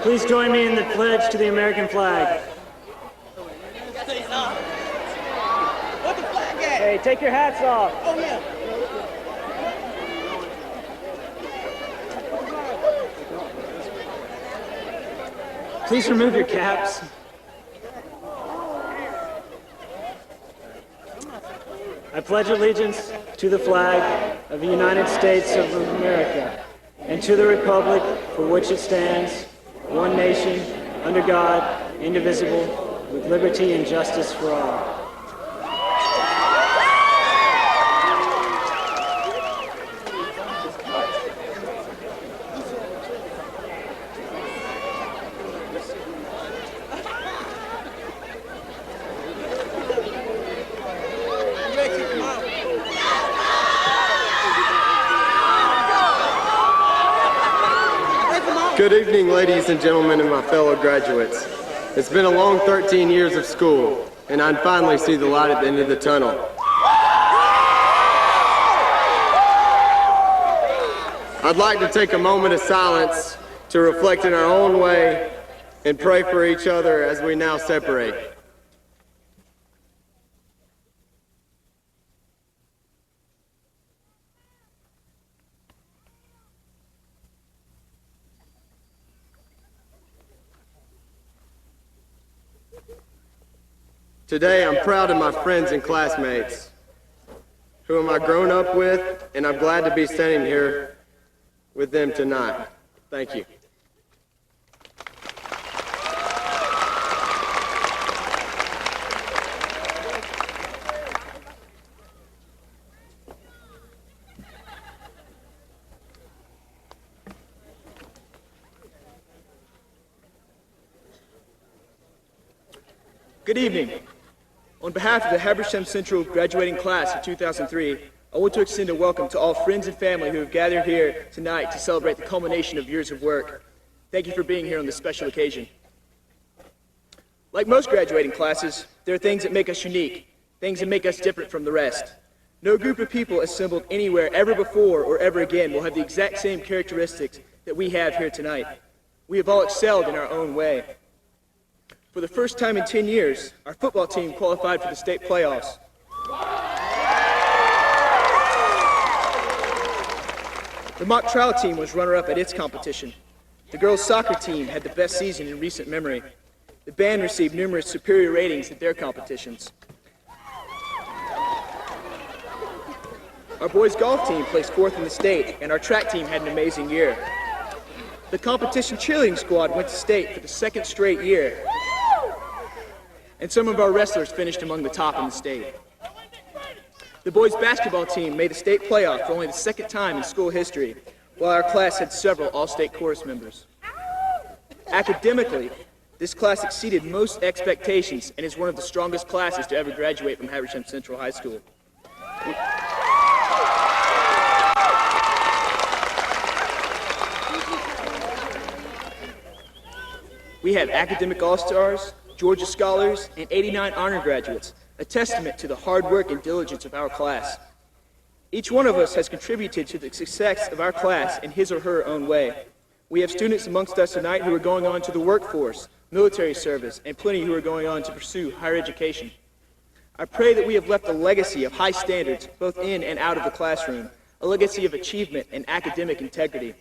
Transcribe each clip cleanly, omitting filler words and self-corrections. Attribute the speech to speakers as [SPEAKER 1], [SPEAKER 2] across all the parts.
[SPEAKER 1] Please join me in the pledge to the American flag.
[SPEAKER 2] What the flag at?
[SPEAKER 1] Hey, take your hats off.
[SPEAKER 2] Oh, yeah.
[SPEAKER 1] Please remove your caps. I pledge allegiance to the flag of the United States of America and to the republic for which it stands, one nation, under God, indivisible, with liberty and justice for all.
[SPEAKER 3] Good evening, ladies and gentlemen, and my fellow graduates. It's been a long 13 years of school, and I finally see the light at the end of the tunnel. I'd like to take a moment of silence to reflect in our own way and pray for each other as we now separate. Today, I'm proud of my friends and classmates, whom I've grown up with, and I'm glad to be standing here with them tonight. Thank you.
[SPEAKER 4] Good evening. On behalf of the Habersham Central graduating class of 2003, I want to extend a welcome to all friends and family who have gathered here tonight to celebrate the culmination of years of work. Thank you for being here on this special occasion. Like most graduating classes, there are things that make us unique, things that make us different from the rest. No group of people assembled anywhere ever before or ever again will have the exact same characteristics that we have here tonight. We have all excelled in our own way. For the first time in 10 years, our football team qualified for the state playoffs. The mock trial team was runner-up at its competition. The girls' soccer team had the best season in recent memory. The band received numerous superior ratings at their competitions. Our boys' golf team placed fourth in the state, and our track team had an amazing year. The competition cheerleading squad went to state for the second straight year. And some of our wrestlers finished among the top in the state. The boys' basketball team made the state playoff for only the second time in school history, while our class had several all-state chorus members. Academically, this class exceeded most expectations and is one of the strongest classes to ever graduate from Habersham Central High School. We have academic all-stars, Georgia scholars, and 89 honor graduates, a testament to the hard work and diligence of our class. Each one of us has contributed to the success of our class in his or her own way. We have students amongst us tonight who are going on to the workforce, military service, and plenty who are going on to pursue higher education. I pray that we have left a legacy of high standards, both in and out of the classroom, a legacy of achievement and academic integrity.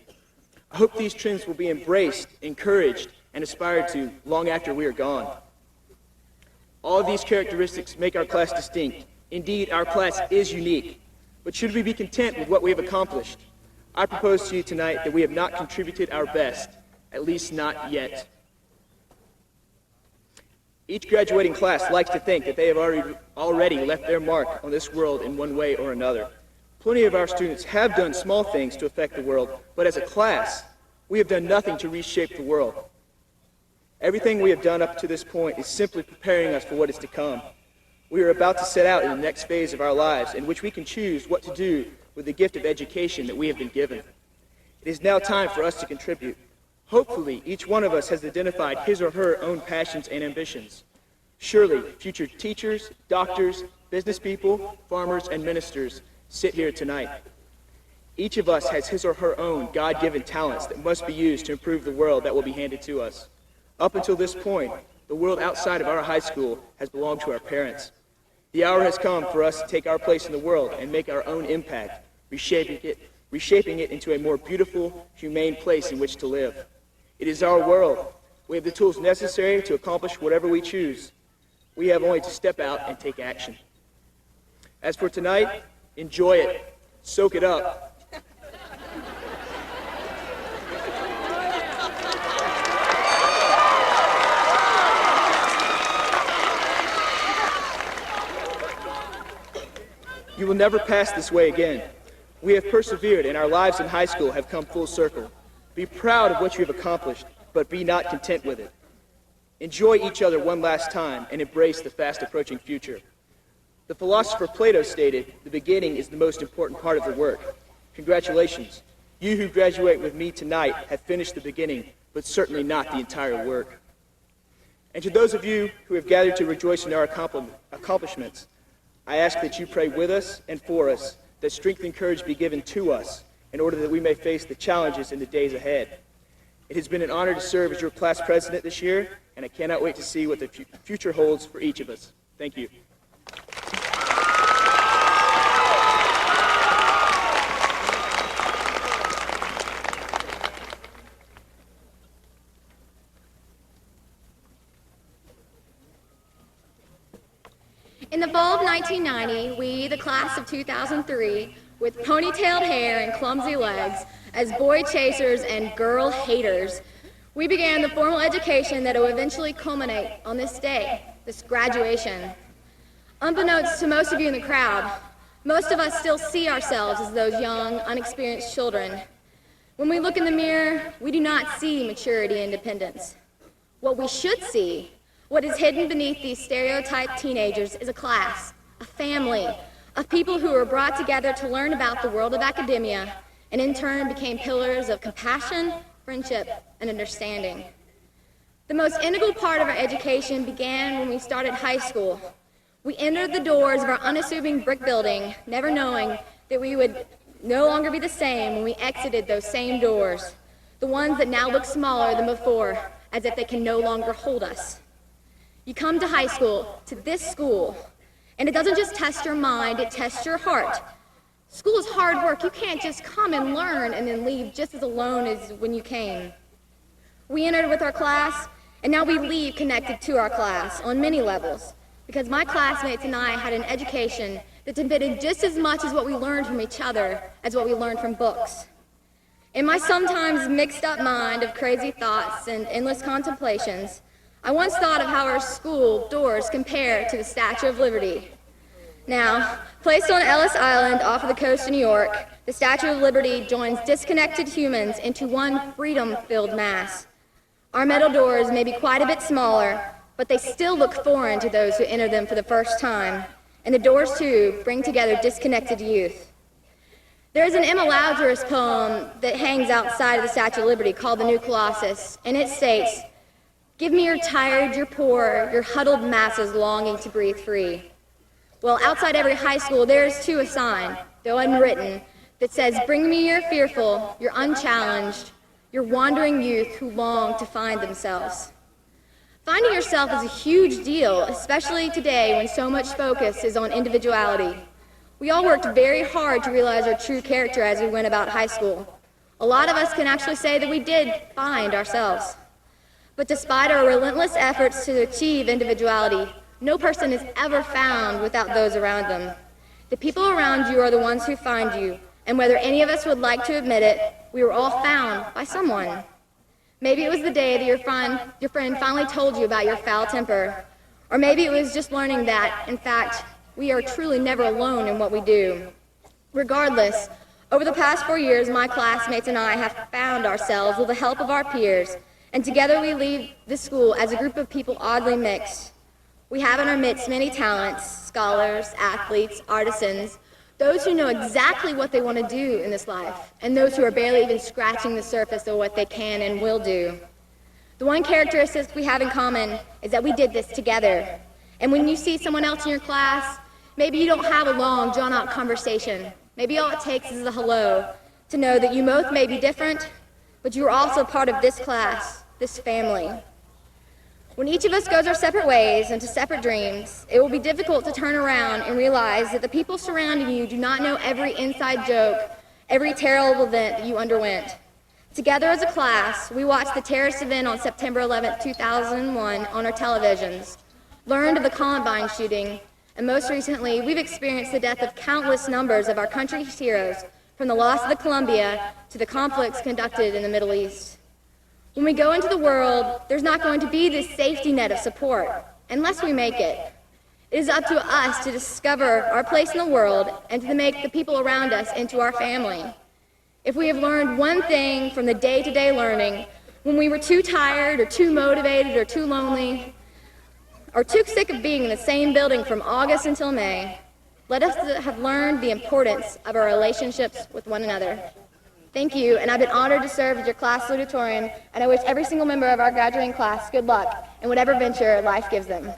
[SPEAKER 4] I hope these trends will be embraced, encouraged, and aspired to long after we are gone. All of these characteristics make our class distinct. Indeed, our class is unique. But should we be content with what we have accomplished? I propose to you tonight that we have not contributed our best, at least not yet. Each graduating class likes to think that they have already left their mark on this world in one way or another. Plenty of our students have done small things to affect the world, but as a class, we have done nothing to reshape the world. Everything we have done up to this point is simply preparing us for what is to come. We are about to set out in the next phase of our lives in which we can choose what to do with the gift of education that we have been given. It is now time for us to contribute. Hopefully, each one of us has identified his or her own passions and ambitions. Surely, future teachers, doctors, business people, farmers, and ministers sit here tonight. Each of us has his or her own God-given talents that must be used to improve the world that will be handed to us. Up until this point, the world outside of our high school has belonged to our parents. The hour has come for us to take our place in the world and make our own impact, reshaping it into a more beautiful, humane place in which to live. It is our world. We have the tools necessary to accomplish whatever we choose. We have only to step out and take action. As for tonight, enjoy it. Soak it up. You will never pass this way again. We have persevered, and our lives in high school have come full circle. Be proud of what you have accomplished, but be not content with it. Enjoy each other one last time and embrace the fast-approaching future. The philosopher Plato stated, "The beginning is the most important part of the work." Congratulations. You who graduate with me tonight have finished the beginning, but certainly not the entire work. And to those of you who have gathered to rejoice in our accomplishments, I ask that you pray with us and for us, that strength and courage be given to us in order that we may face the challenges in the days ahead. It has been an honor to serve as your class president this year, and I cannot wait to see what the future holds for each of us. Thank you.
[SPEAKER 5] In the fall of 1990, we, the class of 2003, with ponytailed hair and clumsy legs, as boy chasers and girl haters, we began the formal education that will eventually culminate on this day, this graduation. Unbeknownst to most of you in the crowd, most of us still see ourselves as those young, unexperienced children. When we look in the mirror, we do not see maturity and independence. What we should see, what is hidden beneath these stereotyped teenagers, is a class, a family, of people who were brought together to learn about the world of academia and in turn became pillars of compassion, friendship, and understanding. The most integral part of our education began when we started high school. We entered the doors of our unassuming brick building, never knowing that we would no longer be the same when we exited those same doors, the ones that now look smaller than before, as if they can no longer hold us. You come to high school, to this school, and it doesn't just test your mind, it tests your heart. School is hard work. You can't just come and learn and then leave just as alone as when you came. We entered with our class, and now we leave connected to our class on many levels, because my classmates and I had an education that depended just as much as what we learned from each other as what we learned from books. In my sometimes mixed up mind of crazy thoughts and endless contemplations, I once thought of how our school doors compare to the Statue of Liberty. Now, placed on Ellis Island off of the coast of New York, the Statue of Liberty joins disconnected humans into one freedom-filled mass. Our metal doors may be quite a bit smaller, but they still look foreign to those who enter them for the first time, and the doors, too, bring together disconnected youth. There is an Emma Lazarus poem that hangs outside of the Statue of Liberty called The New Colossus, and it states, "Give me your tired, your poor, your huddled masses longing to breathe free." Well, outside every high school, there is too a sign, though unwritten, that says, "Bring me your fearful, your unchallenged, your wandering youth who long to find themselves." Finding yourself is a huge deal, especially today when so much focus is on individuality. We all worked very hard to realize our true character as we went about high school. A lot of us can actually say that we did find ourselves. But despite our relentless efforts to achieve individuality, no person is ever found without those around them. The people around you are the ones who find you, and whether any of us would like to admit it, we were all found by someone. Maybe it was the day that your friend finally told you about your foul temper, or maybe it was just learning that, in fact, we are truly never alone in what we do. Regardless, over the past 4 years, my classmates and I have found ourselves with the help of our peers, and together we leave this school as a group of people oddly mixed. We have in our midst many talents, scholars, athletes, artisans, those who know exactly what they want to do in this life, and those who are barely even scratching the surface of what they can and will do. The one characteristic we have in common is that we did this together. And when you see someone else in your class, maybe you don't have a long, drawn-out conversation. Maybe all it takes is a hello. to know that you both may be different, but you are also part of this class, this family. When each of us goes our separate ways into separate dreams, it will be difficult to turn around and realize that the people surrounding you do not know every inside joke, every terrible event that you underwent. Together as a class, we watched the terrorist event on September 11, 2001 on our televisions, learned of the Columbine shooting, and most recently, we've experienced the death of countless numbers of our country's heroes, from the loss of the Columbia to the conflicts conducted in the Middle East. When we go into the world, there's not going to be this safety net of support, unless we make it. It is up to us to discover our place in the world and to make the people around us into our family. If we have learned one thing from the day-to-day learning, when we were too tired or too motivated or too lonely or too sick of being in the same building from August until May, let us have learned the importance of our relationships with one another. Thank you, and I've been honored to serve as your class salutatorian, and I wish every single member of our graduating class good luck in whatever venture life gives them.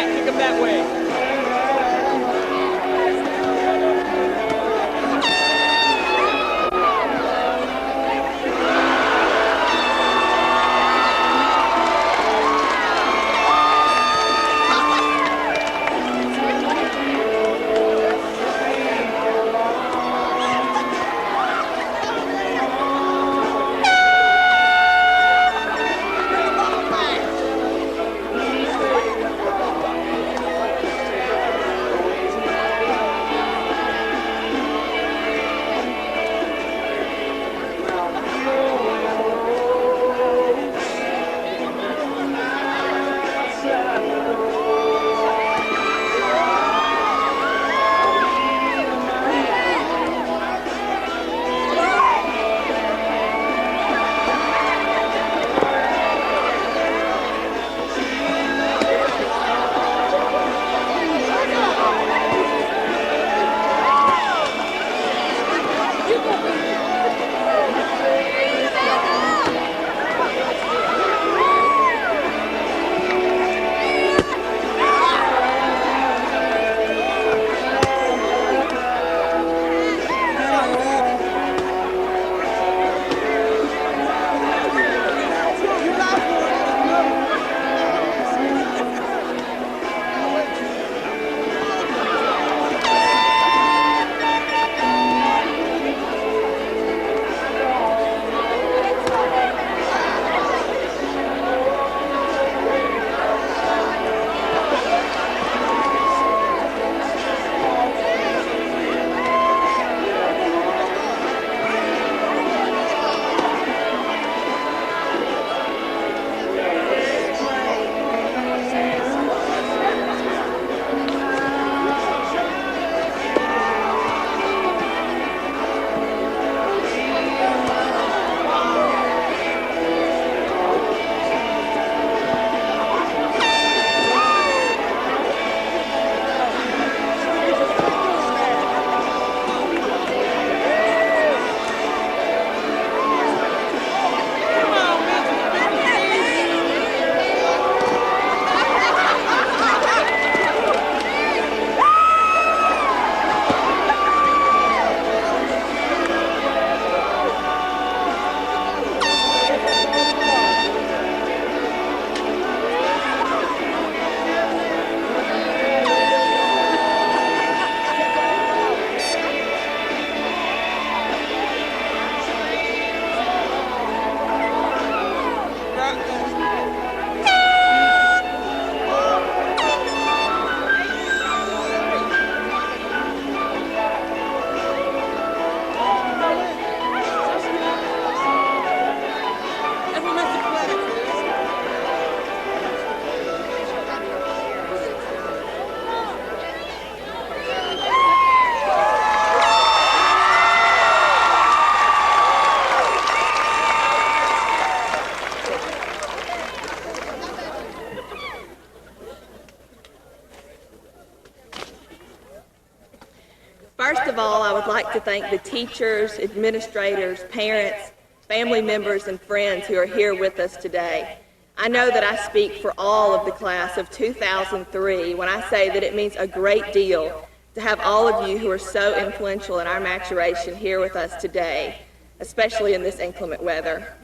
[SPEAKER 4] Kick him that way.
[SPEAKER 6] would like to thank the teachers, administrators, parents, family members, and friends who are here with us today. I know that I speak for all of the class of 2003 when I say that it means a great deal to have all of you who are so influential in our maturation here with us today, especially in this inclement weather.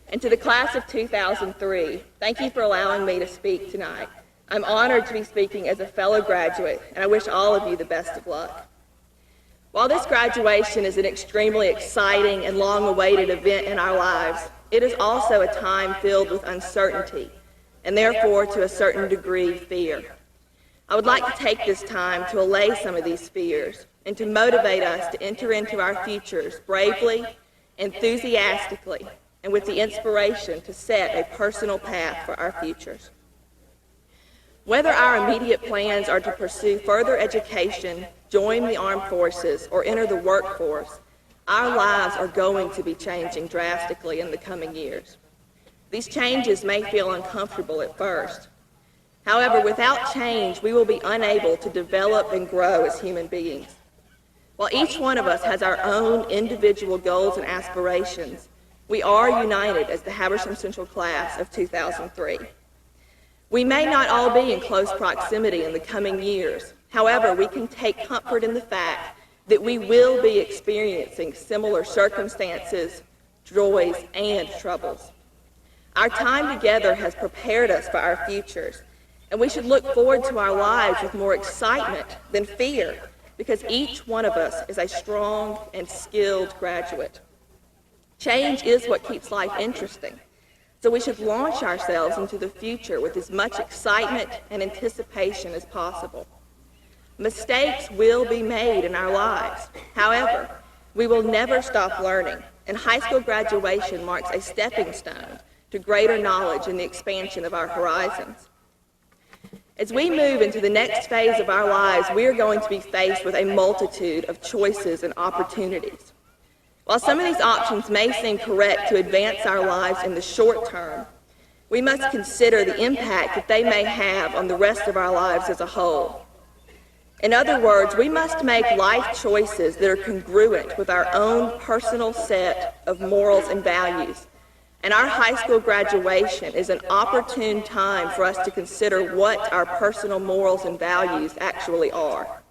[SPEAKER 6] And to the class of 2003, thank you for allowing me to speak tonight. I'm honored to be speaking as a fellow graduate, and I wish all of you the best of luck. While this graduation is an extremely exciting and long-awaited event in our lives, it is also a time filled with uncertainty, and therefore, to a certain degree, fear. I would like to take this time to allay some of these fears and to motivate us to enter into our futures bravely, enthusiastically, and with the inspiration to set a personal path for our futures. Whether our immediate plans are to pursue further education, join the armed forces, or enter the workforce, our lives are going to be changing drastically in the coming years. These changes may feel uncomfortable at first. However, without change, we will be unable to develop and grow as human beings. While each one of us has our own individual goals and aspirations, we are united as the Habersham Central class of 2003. We may not all be in close proximity in the coming years. However, we can take comfort in the fact that we will be experiencing similar circumstances, joys, and troubles. Our time together has prepared us for our futures, and we should look forward to our lives with more excitement than fear, because each one of us is a strong and skilled graduate. Change is what keeps life interesting. So we should launch ourselves into the future with as much excitement and anticipation as possible. Mistakes will be made in our lives. However, we will never stop learning, and high school graduation marks a stepping stone to greater knowledge and the expansion of our horizons. As we move into the next phase of our lives, we are going to be faced with a multitude of choices and opportunities. While some of these options may seem correct to advance our lives in the short term, we must consider the impact that they may have on the rest of our lives as a whole. In other words, we must make life choices that are congruent with our own personal set of morals and values. And our high school graduation is an opportune time for us to consider what our personal morals and values actually are.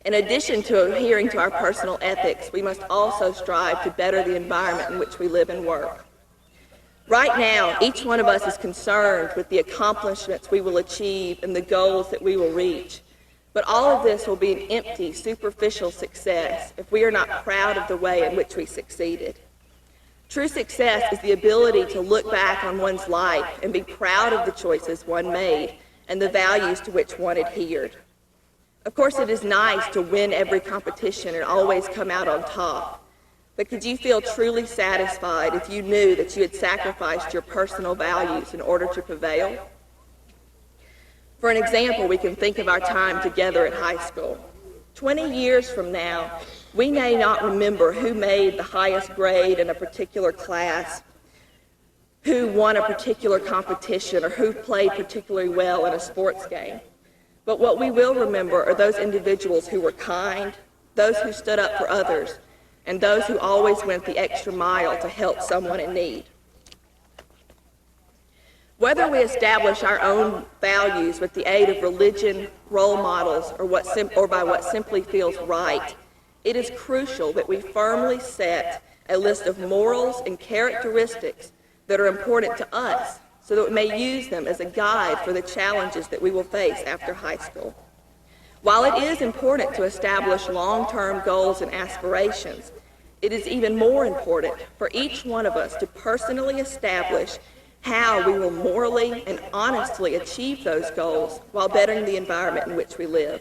[SPEAKER 6] In addition to adhering to our personal ethics, we must also strive to better the environment in which we live and work. Right now, each one of us is concerned with the accomplishments we will achieve and the goals that we will reach. But all of this will be an empty, superficial success if we are not proud of the way in which we succeeded. True success is the ability to look back on one's life and be proud of the choices one made and the values to which one adhered. Of course, it is nice to win every competition and always come out on top. But could you feel truly satisfied if you knew that you had sacrificed your personal values in order to prevail? For an example, we can think of our time together at high school. 20 years from now, we may not remember who made the highest grade in a particular class, who won a particular competition, or who played particularly well in a sports game. But what we will remember are those individuals who were kind, those who stood up for others, and those who always went the extra mile to help someone in need. Whether we establish our own values with the aid of religion, role models, or by what simply feels right, it is crucial that we firmly set a list of morals and characteristics that are important to us, so that we may use them as a guide for the challenges that we will face after high school. While it is important to establish long-term goals and aspirations, it is even more important for each one of us to personally establish how we will morally and honestly achieve those goals while bettering the environment in which we live.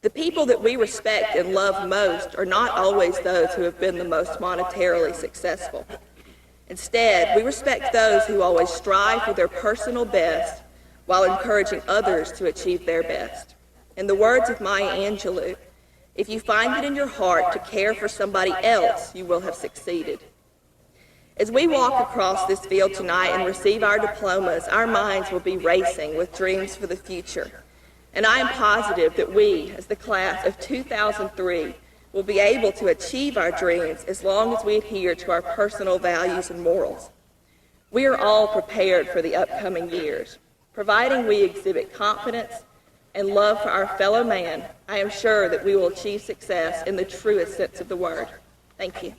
[SPEAKER 6] The people that we respect and love most are not always those who have been the most monetarily successful. Instead, we respect those who always strive for their personal best while encouraging others to achieve their best. In the words of Maya Angelou, if you find it in your heart to care for somebody else, you will have succeeded. As we walk across this field tonight and receive our diplomas, our minds will be racing with dreams for the future. And I am positive that we, as the class of 2003, will be able to achieve our dreams as long as we adhere to our personal values and morals. We are all prepared for the upcoming years. Providing we exhibit confidence and love for our fellow man, I am sure that we will achieve success in the truest sense of the word. Thank you.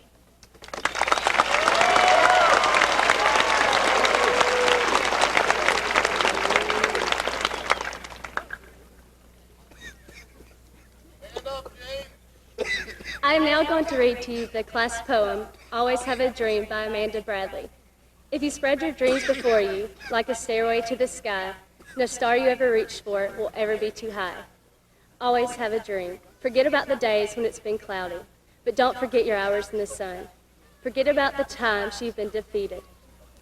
[SPEAKER 7] I am now going to read to you the class poem, Always Have a Dream by Amanda Bradley. If you spread your dreams before you, like a stairway to the sky, no star you ever reach for will ever be too high. Always have a dream. Forget about the days when it's been cloudy, but don't forget your hours in the sun. Forget about the times you've been defeated,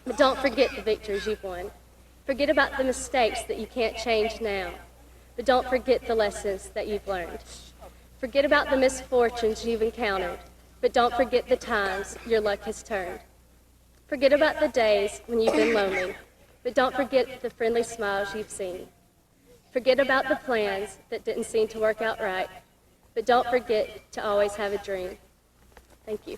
[SPEAKER 7] but don't forget the victories you've won. Forget about the mistakes that you can't change now, but don't forget the lessons that you've learned. Forget about the misfortunes you've encountered, but don't forget the times your luck has turned. Forget about the days when you've been lonely, but don't forget the friendly smiles you've seen. Forget about the plans that didn't seem to work out right, but don't forget to always have a dream. Thank you.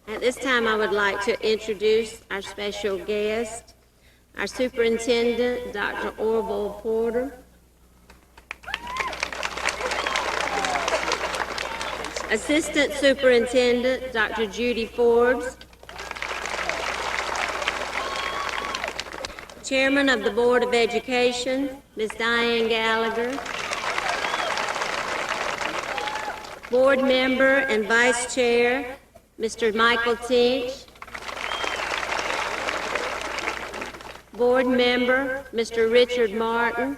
[SPEAKER 8] At this time, I would like to introduce our special guest, our superintendent, Dr. Orville Porter. Assistant Superintendent, Dr. Judy Forbes. Chairman of the Board of Education, Ms. Diane Gallagher. Board Member and Vice Chair, Mr. Michael Tinch. Board Member, Mr. Richard Martin.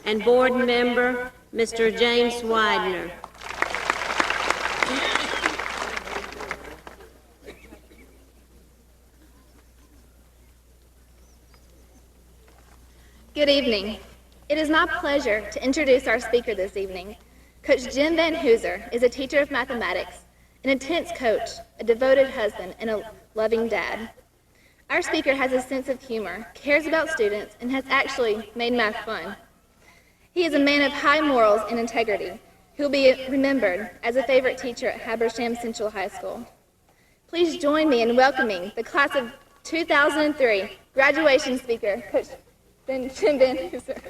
[SPEAKER 8] And Board Member, Mr. James Widener.
[SPEAKER 5] Good evening. It is my pleasure to introduce our speaker this evening. Coach Jim Van Hooser is a teacher of mathematics, an intense coach, a devoted husband, and a loving dad. Our speaker has a sense of humor, cares about students, and has actually made math fun. He is a man of high morals and integrity who will be remembered as a favorite teacher at Habersham Central High School. Please join me in welcoming the class of 2003 graduation speaker, Coach Jim Van Hooser.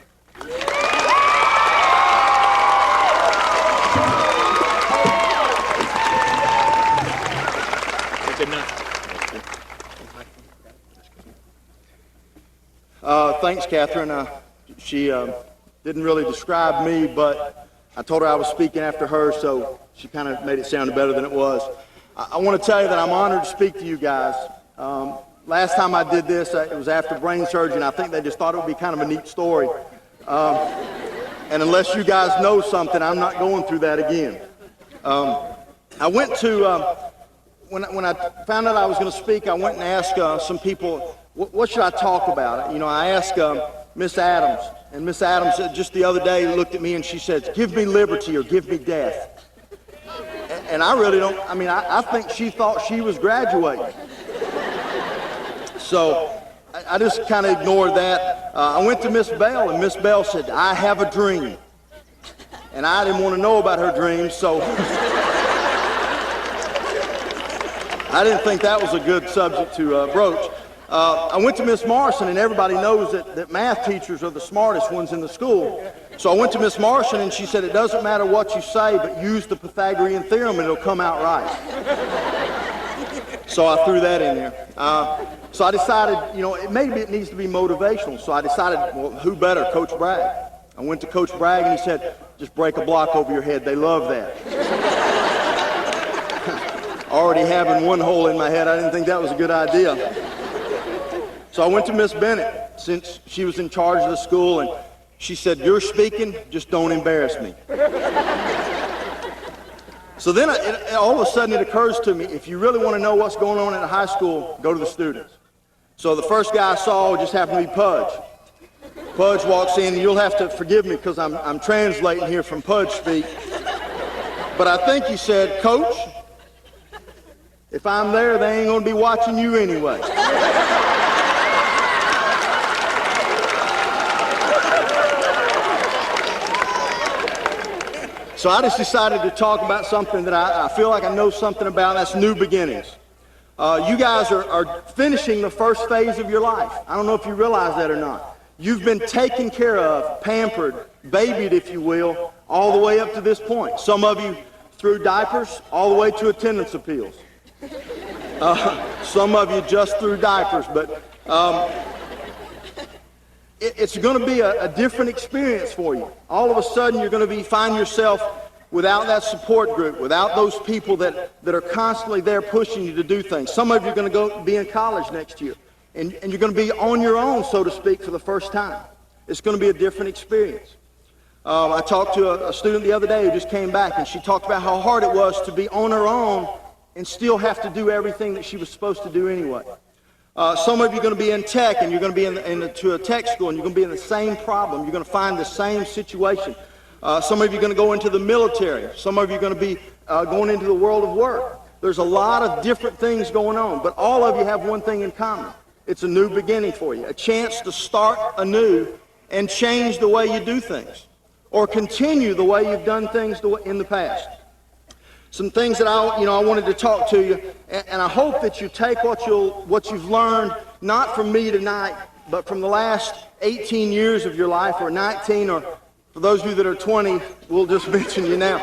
[SPEAKER 4] Good night.
[SPEAKER 9] Thanks, Catherine. She didn't really describe me, but I told her I was speaking after her, so she kind of made it sound better than it was. I want to tell you that I'm honored to speak to you guys. Last time I did this, it was after brain surgery, and I think they just thought it would be kind of a neat story. And unless you guys know something, I'm not going through that again. I went to, when I found out I was going to speak, I went and asked some people, what should I talk about? You know, I asked Miss Adams, and Miss Adams just the other day looked at me and she said, give me liberty or give me death. And I really don't, I think she thought she was graduating. So I just kind of ignored that. I went to Miss Bell, and Miss Bell said, I have a dream. And I didn't want to know about her dreams, so I didn't think that was a good subject to broach. I went to Miss Morrison, and everybody knows that math teachers are the smartest ones in the school. So I went to Miss Morrison, and she said, it doesn't matter what you say, but use the Pythagorean theorem, and it'll come out right. So I threw that in there. So I decided, maybe it needs to be motivational. So I decided, well, who better? Coach Bragg. I went to Coach Bragg, and he said, just break a block over your head. They love that. Already having one hole in my head, I didn't think that was a good idea. So I went to Miss Bennett, since she was in charge of the school, and she said, you're speaking, just don't embarrass me. So then all of a sudden it occurs to me, if you really want to know what's going on at a high school, go to the students. So the first guy I saw just happened to be Pudge. Pudge walks in, and you'll have to forgive me because I'm translating here from Pudge speak. But I think he said, Coach, if I'm there, they ain't going to be watching you anyway. So I just decided to talk about something that I feel like I know something about, and that's new beginnings. You guys are finishing the first phase of your life. I don't know if you realize that or not. You've been taken care of, pampered, babied, if you will, all the way up to this point. Some of you through diapers, all the way to attendance appeals. Some of you just through diapers, but it's going to be a different experience for you. All of a sudden, you're going to find yourself without that support group, without those people that are constantly there pushing you to do things. Some of you are going to be in college next year, and you're going to be on your own, so to speak, for the first time. It's going to be a different experience. I talked to a student the other day who just came back, and she talked about how hard it was to be on her own and still have to do everything that she was supposed to do anyway. Some of you are going to be in tech, and you're going to be to a tech school, and you're going to be in the same problem. You're going to find the same situation. Some of you are going to go into the military. Some of you are going to be going into the world of work. There's a lot of different things going on, but all of you have one thing in common. It's a new beginning for you, a chance to start anew and change the way you do things, or continue the way you've done things in the past. Some things that I wanted to talk to you, and I hope that you take what you've learned, not from me tonight, but from the last 18 years of your life, or 19, or for those of you that are 20, we'll just mention you now.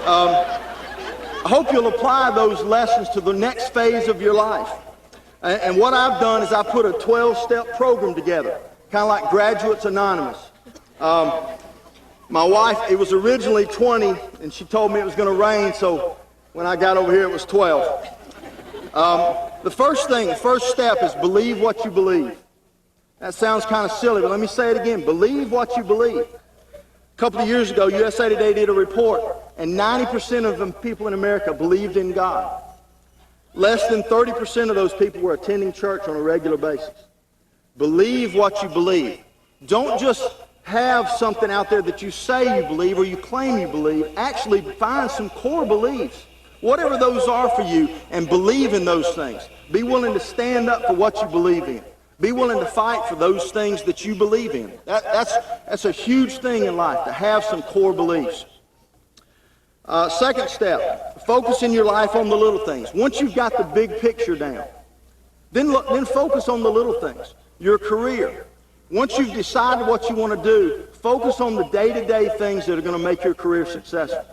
[SPEAKER 9] I hope you'll apply those lessons to the next phase of your life. And what I've done is I put a 12-step program together, kind of like Graduates Anonymous. My wife, it was originally 20, and she told me it was going to rain, so when I got over here, it was 12. The first step is believe what you believe. That sounds kind of silly, but let me say it again. Believe what you believe. A couple of years ago, USA Today did a report, and 90% of the people in America believed in God. Less than 30% of those people were attending church on a regular basis. Believe what you believe. Don't just have something out there that you say you believe or you claim you believe. Actually find some core beliefs, whatever those are for you, and believe in those things. Be willing to stand up for what you believe in. Be willing to fight for those things that you believe in. That's a huge thing in life, to have some core beliefs. Second step, focus in your life on the little things. Once you've got the big picture down, then focus on the little things. Your career. Once you've decided what you want to do, focus on the day-to-day things that are going to make your career successful.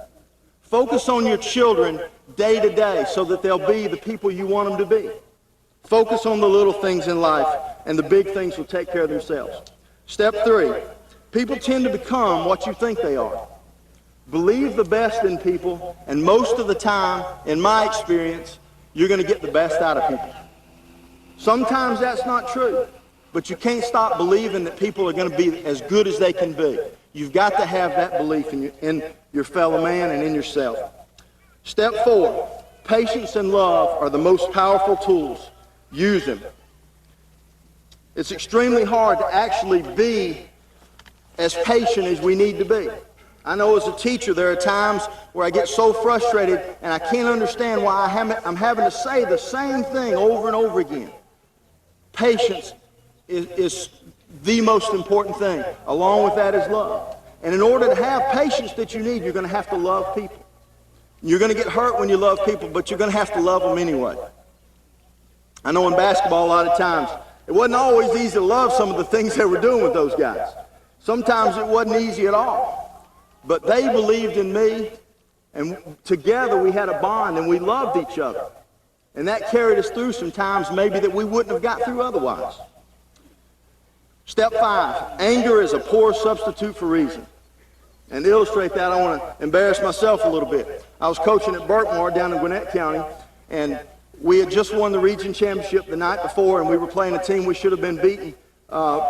[SPEAKER 9] Focus on your children day to day so that they'll be the people you want them to be. Focus on the little things in life, and the big things will take care of themselves. Step 3, people tend to become what you think they are. Believe the best in people, and most of the time, in my experience, you're going to get the best out of people. Sometimes that's not true, but you can't stop believing that people are going to be as good as they can be. You've got to have that belief in your fellow man and in yourself. Step 4, patience and love are the most powerful tools. Use them. It's extremely hard to actually be as patient as we need to be. I know as a teacher there are times where I get so frustrated and I can't understand why I'm having to say the same thing over and over again. Patience is the most important thing. Along with that is love. And in order to have patience that you need, you're going to have to love people. You're going to get hurt when you love people, but you're going to have to love them anyway. I know in basketball a lot of times, it wasn't always easy to love some of the things they were doing with those guys. Sometimes it wasn't easy at all. But they believed in me, and together we had a bond, and we loved each other. And that carried us through some times maybe that we wouldn't have got through otherwise. Step 5, anger is a poor substitute for reason. And to illustrate that, I want to embarrass myself a little bit. I was coaching at Burkmore down in Gwinnett County, and we had just won the region championship the night before, and we were playing a team we should have been beaten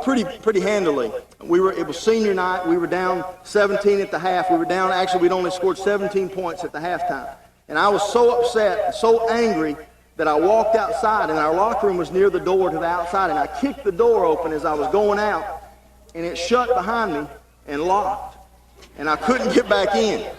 [SPEAKER 9] pretty handily. It was senior night. We were down 17 at the half. We'd only scored 17 points at the halftime. And I was so upset, so angry, that I walked outside, and our locker room was near the door to the outside, and I kicked the door open as I was going out, and it shut behind me and locked, and I couldn't get back in.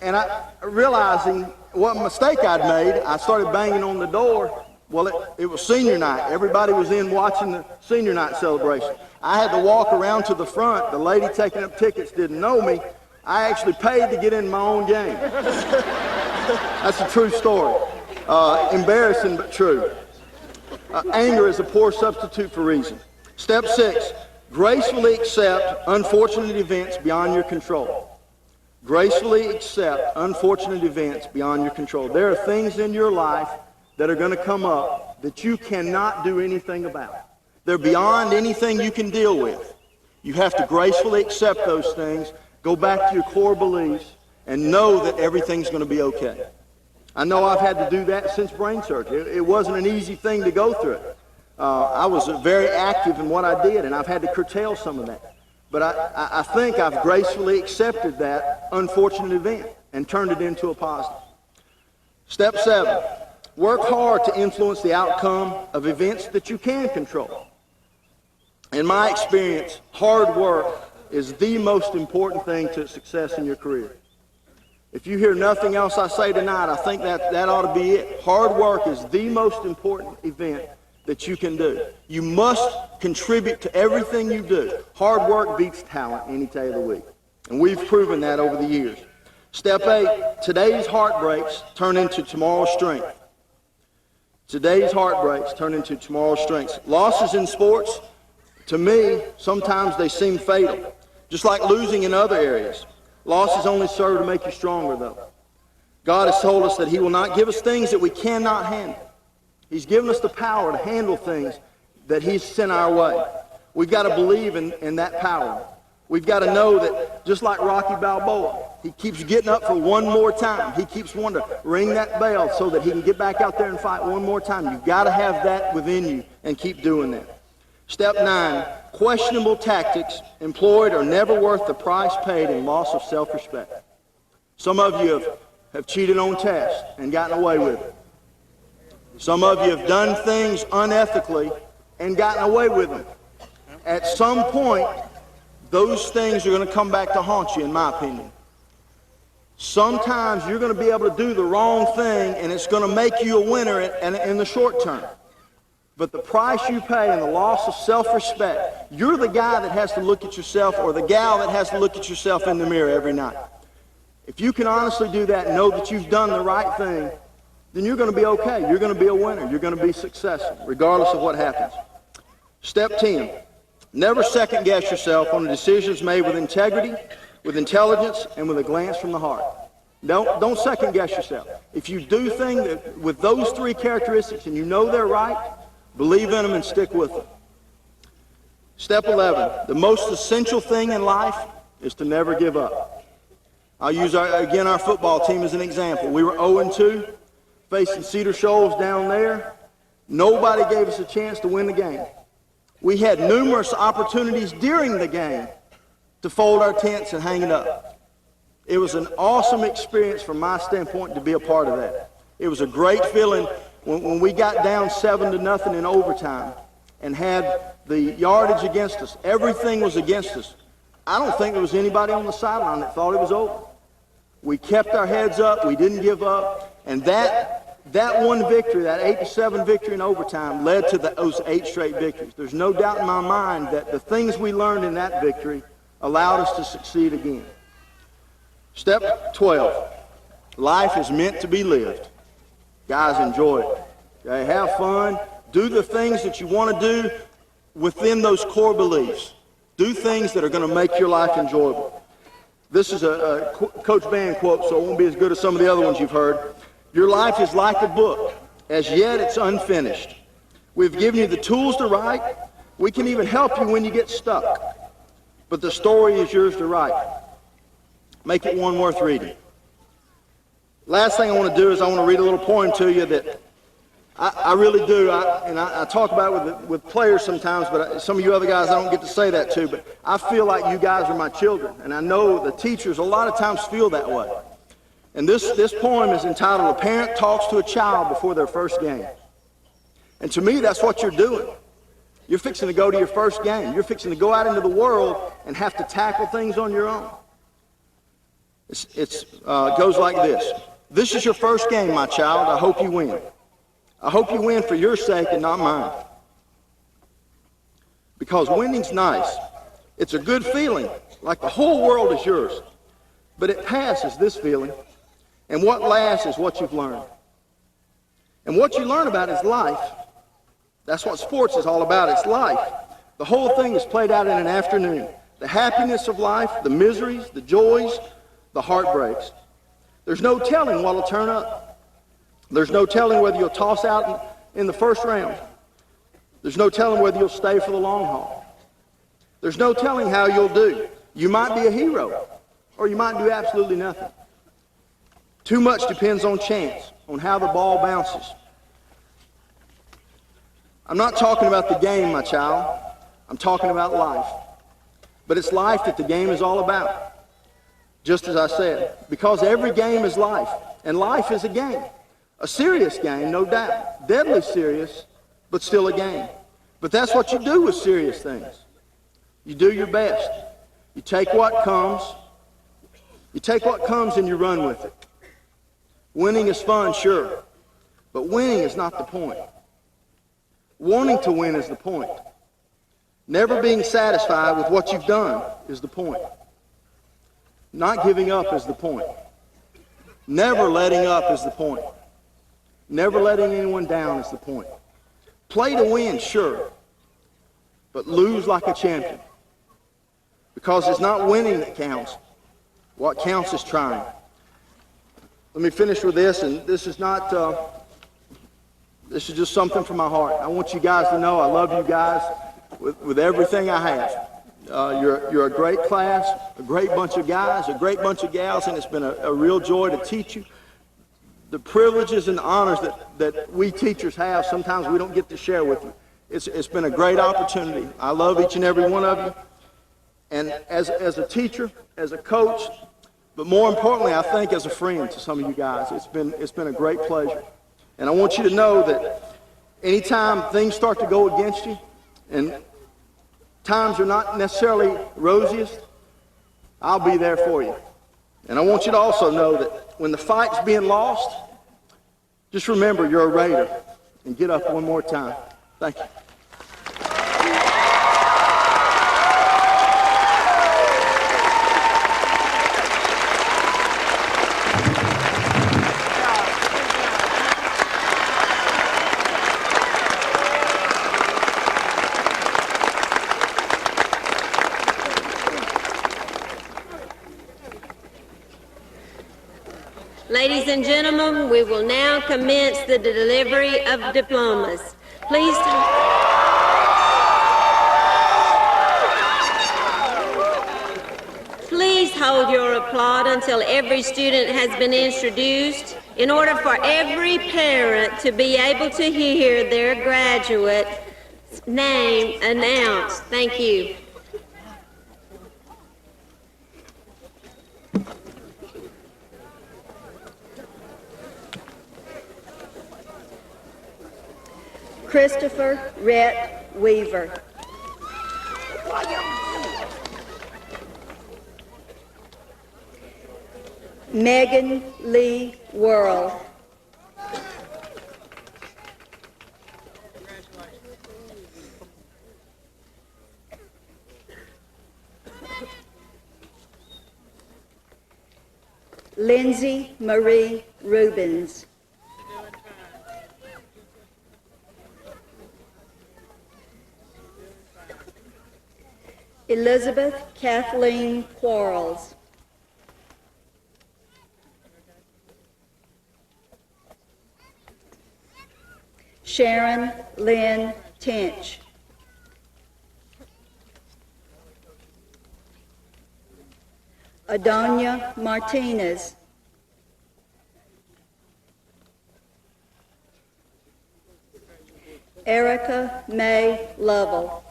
[SPEAKER 9] And realizing what mistake I'd made, I started banging on the door. Well, it was senior night. Everybody was in watching the senior night celebration. I had to walk around to the front. The lady taking up tickets didn't know me. I actually paid to get in my own game. That's a true story. Embarrassing, but true. Anger is a poor substitute for reason. Step 6, gracefully accept unfortunate events beyond your control. Gracefully accept unfortunate events beyond your control. There are things in your life that are going to come up that you cannot do anything about. They're beyond anything you can deal with. You have to gracefully accept those things, go back to your core beliefs, and know that everything's going to be okay. I know I've had to do that since brain surgery. It wasn't an easy thing to go through it. I was very active in what I did, and I've had to curtail some of that. But I think I've gracefully accepted that unfortunate event and turned it into a positive. Step 7, work hard to influence the outcome of events that you can control. In my experience, hard work is the most important thing to success in your career. If you hear nothing else I say tonight, I think that ought to be it. Hard work is the most important event that you can do. You must contribute to everything you do. Hard work beats talent any day of the week. And we've proven that over the years. Step 8, today's heartbreaks turn into tomorrow's strength. Today's heartbreaks turn into tomorrow's strengths. Losses in sports, to me, sometimes they seem fatal. Just like losing in other areas. Losses only serve to make you stronger, though. God has told us that He will not give us things that we cannot handle. He's given us the power to handle things that He's sent our way. We've got to believe in that power. We've got to know that just like Rocky Balboa, he keeps getting up for one more time. He keeps wanting to ring that bell so that he can get back out there and fight one more time. You've got to have that within you and keep doing that. Step 9, questionable tactics employed are never worth the price paid in loss of self-respect. Some of you have cheated on tests and gotten away with it. Some of you have done things unethically and gotten away with them. At some point, those things are going to come back to haunt you, in my opinion. Sometimes you're going to be able to do the wrong thing, and it's going to make you a winner in the short term. But the price you pay and the loss of self-respect, you're the guy that has to look at yourself, or the gal that has to look at yourself in the mirror every night. If you can honestly do that and know that you've done the right thing, then you're going to be okay. You're going to be a winner. You're going to be successful, regardless of what happens. Step 10, never second-guess yourself on the decisions made with integrity, with intelligence, and with a glance from the heart. Don't second-guess yourself. If you do things with those 3 characteristics and you know they're right, believe in them and stick with them. Step 11, the most essential thing in life is to never give up. I'll use, our football team as an example. We were 0-2. Facing Cedar Shoals down there. Nobody gave us a chance to win the game. We had numerous opportunities during the game to fold our tents and hang it up. It was an awesome experience from my standpoint to be a part of that. It was a great feeling when we got down 7-0 in overtime and had the yardage against us. Everything was against us. I don't think there was anybody on the sideline that thought it was over. We kept our heads up. We didn't give up. And that one victory, that 8-7 victory in overtime, led to those 8 straight victories. There's no doubt in my mind that the things we learned in that victory allowed us to succeed again. Step 12, life is meant to be lived. Guys, enjoy it. Okay, have fun. Do the things that you want to do within those core beliefs. Do things that are going to make your life enjoyable. This is a Coach Van quote, so it won't be as good as some of the other ones you've heard. Your life is like a book. As yet, it's unfinished. We've given you the tools to write. We can even help you when you get stuck. But the story is yours to write. Make it one worth reading. Last thing I want to do is I want to read a little poem to you that I really do. I talk about it with players sometimes, but some of you other guys I don't get to say that to. But I feel like you guys are my children. And I know the teachers a lot of times feel that way. And this poem is entitled, A Parent Talks to a Child Before Their First Game. And to me, that's what you're doing. You're fixing to go to your first game. You're fixing to go out into the world and have to tackle things on your own. It goes like this. This is your first game, my child. I hope you win. I hope you win for your sake and not mine. Because winning's nice. It's a good feeling, like the whole world is yours. But it passes, this feeling. And what lasts is what you've learned. And what you learn about is life. That's what sports is all about. It's life. The whole thing is played out in an afternoon. The happiness of life, the miseries, the joys, the heartbreaks. There's no telling what'll turn up. There's no telling whether you'll toss out in the first round. There's no telling whether you'll stay for the long haul. There's no telling how you'll do. You might be a hero, or you might do absolutely nothing. Too much depends on chance, on how the ball bounces. I'm not talking about the game, my child. I'm talking about life. But it's life that the game is all about. Just as I said, because every game is life, and life is a game. A serious game, no doubt. Deadly serious, but still a game. But that's what you do with serious things. You do your best. You take what comes. You take what comes and you run with it. Winning is fun, sure, but winning is not the point. Wanting to win is the point. Never being satisfied with what you've done is the point. Not giving up is the point. Never letting up is the point. Never letting anyone down is the point. Play to win, sure, but lose like a champion. Because it's not winning that counts. What counts is trying. Let me finish with this, and this is not, this is just something from my heart. I want you guys to know I love you guys with everything I have. You're a great class, a great bunch of guys, a great bunch of gals, and it's been a real joy to teach you. The privileges and the honors that we teachers have, sometimes we don't get to share with you. It's been a great opportunity. I love each and every one of you. And as a teacher, as a coach, but more importantly, I think as a friend to some of you guys, it's been a great pleasure. And I want you to know that anytime things start to go against you, and times are not necessarily rosiest, I'll be there for you. And I want you to also know that when the fight's being lost, just remember you're a Raider, and get up one more time. Thank you.
[SPEAKER 8] Ladies and gentlemen, we will now commence the delivery of diplomas. Please hold your applaud until every student has been introduced in order for every parent to be able to hear their graduate's name announced. Thank you.
[SPEAKER 10] Christopher Rhett Weaver. Megan Lee Worrell. Lindsay Marie Rubens. Elizabeth Kathleen Quarles. Sharon Lynn Tinch. Adonia Martinez. Erica May Lovell.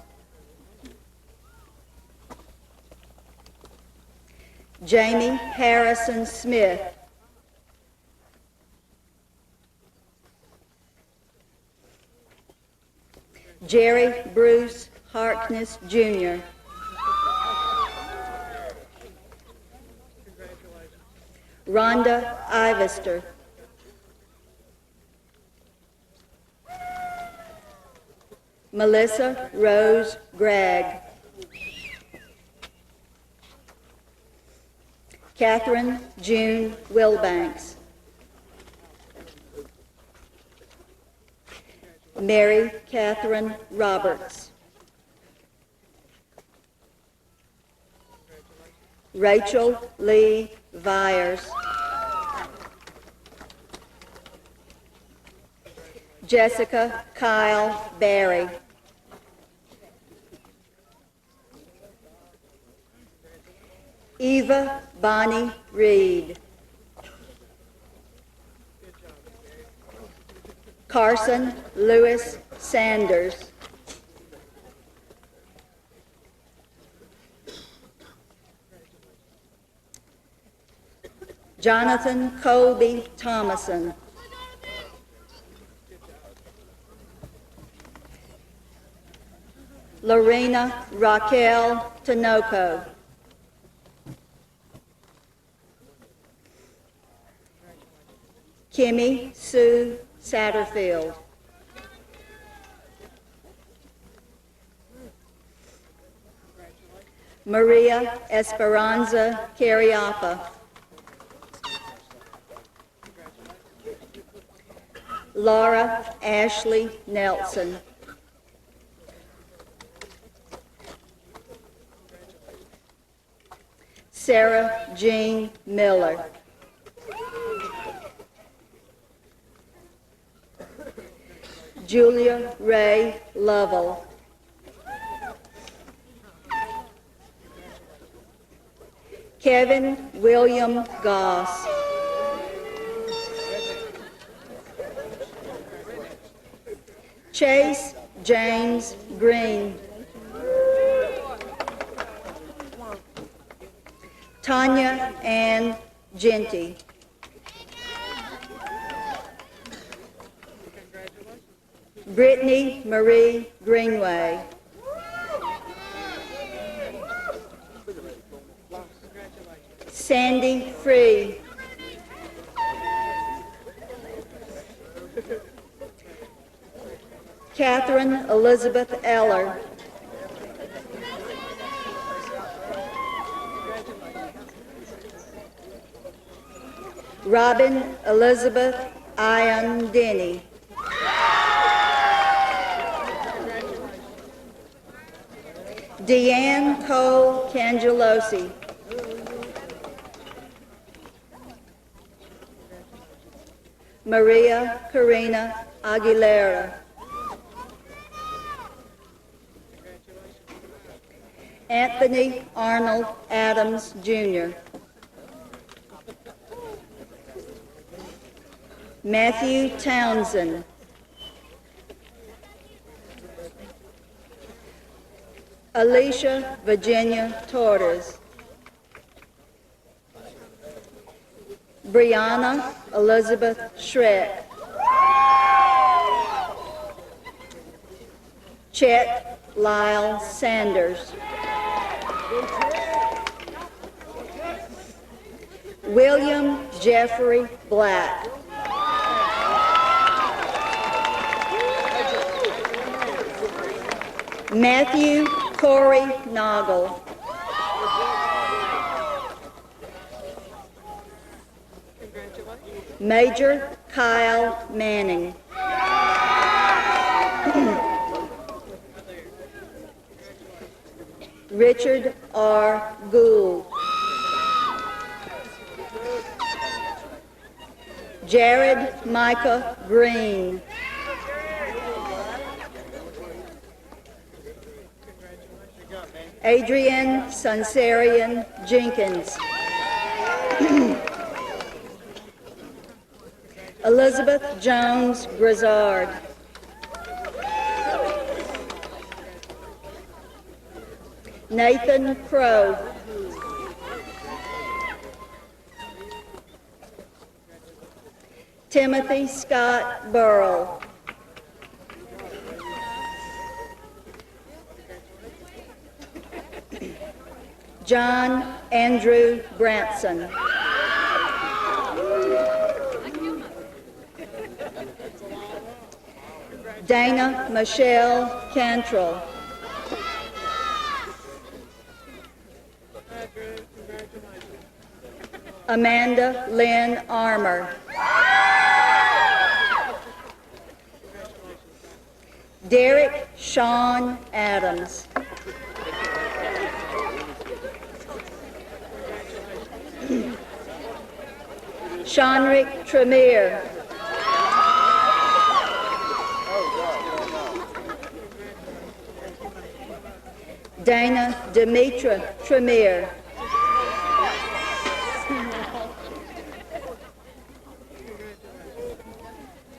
[SPEAKER 10] Jamie Harrison Smith. Jerry Bruce Harkness, Jr. Rhonda Ivester. Melissa Rose Gregg. Catherine June Wilbanks. Mary Catherine Roberts. Rachel Lee Vyers. Jessica Kyle Barry. Eva Bonnie Reed. Carson Lewis Sanders. Jonathan Colby Thomason. Lorena Raquel Tinoco. Kimmy Sue Satterfield. Maria Esperanza Carriapa. Laura Ashley Nelson. Sarah Jean Miller. Julia Ray Lovell. Kevin William Goss. Chase James Green. Tanya Ann Genty. Brittany Marie Greenway. Sandy Free. Catherine Elizabeth Eller. Robin Elizabeth Ian Denny. Deanne Cole Cangelosi. Maria Karina Aguilera. Anthony Arnold Adams, Jr. Matthew Townsend. Alicia Virginia Torres. Brianna Elizabeth Schreck. Chet Lyle Sanders. William Jeffrey Black. Matthew Corey Noggle. Major Kyle Manning. Richard R. Gould. Jared Micah Green. Adrian Sunsarian Jenkins. Elizabeth Jones Grizzard. Nathan Crow. Timothy Scott Burrell. John Andrew Branson. Dana Michelle Cantrell. Amanda Lynn Armour. Derek Sean Adams. Seanric Tremere. Dana Demetra Tremere.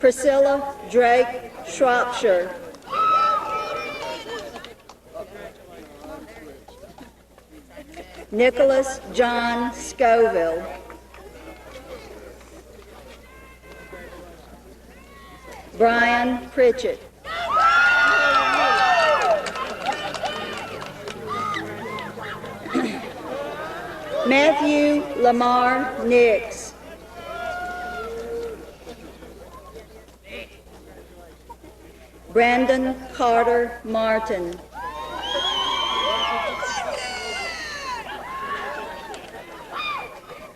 [SPEAKER 10] Priscilla Drake Shropshire. Nicholas John Scoville. Brian Pritchett. Matthew Lamar Nix. Brandon Carter Martin.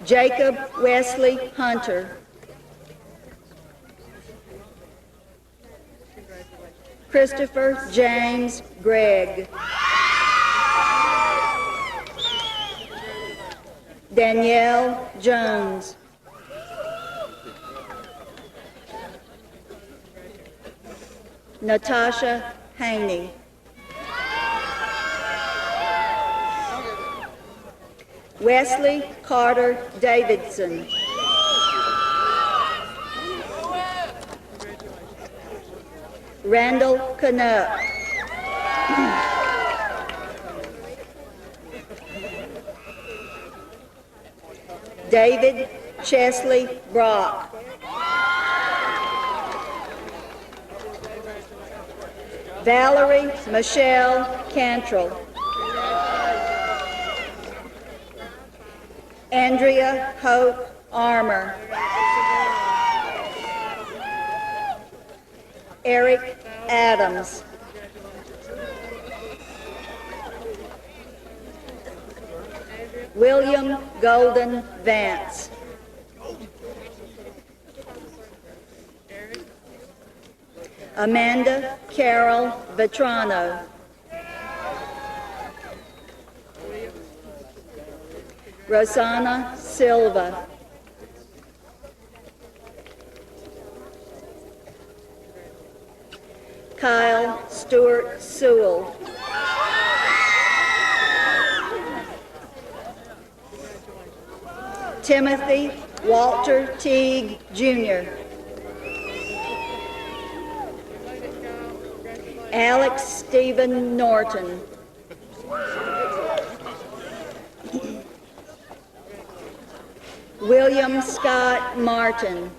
[SPEAKER 10] Jacob Wesley Hunter. Christopher James Gregg. Danielle Jones. Natasha Haney. Wesley Carter Davidson. Randall Canuck. David Chesley Brock. Valerie Michelle Cantrell. Andrea Hope Armour. Eric Adams. William Golden Vance. Amanda Carol Vetrano. Rosanna Silva. Kyle Stewart Sewell. Timothy Walter Teague, Jr. Alex Stephen Norton. William Scott Martin.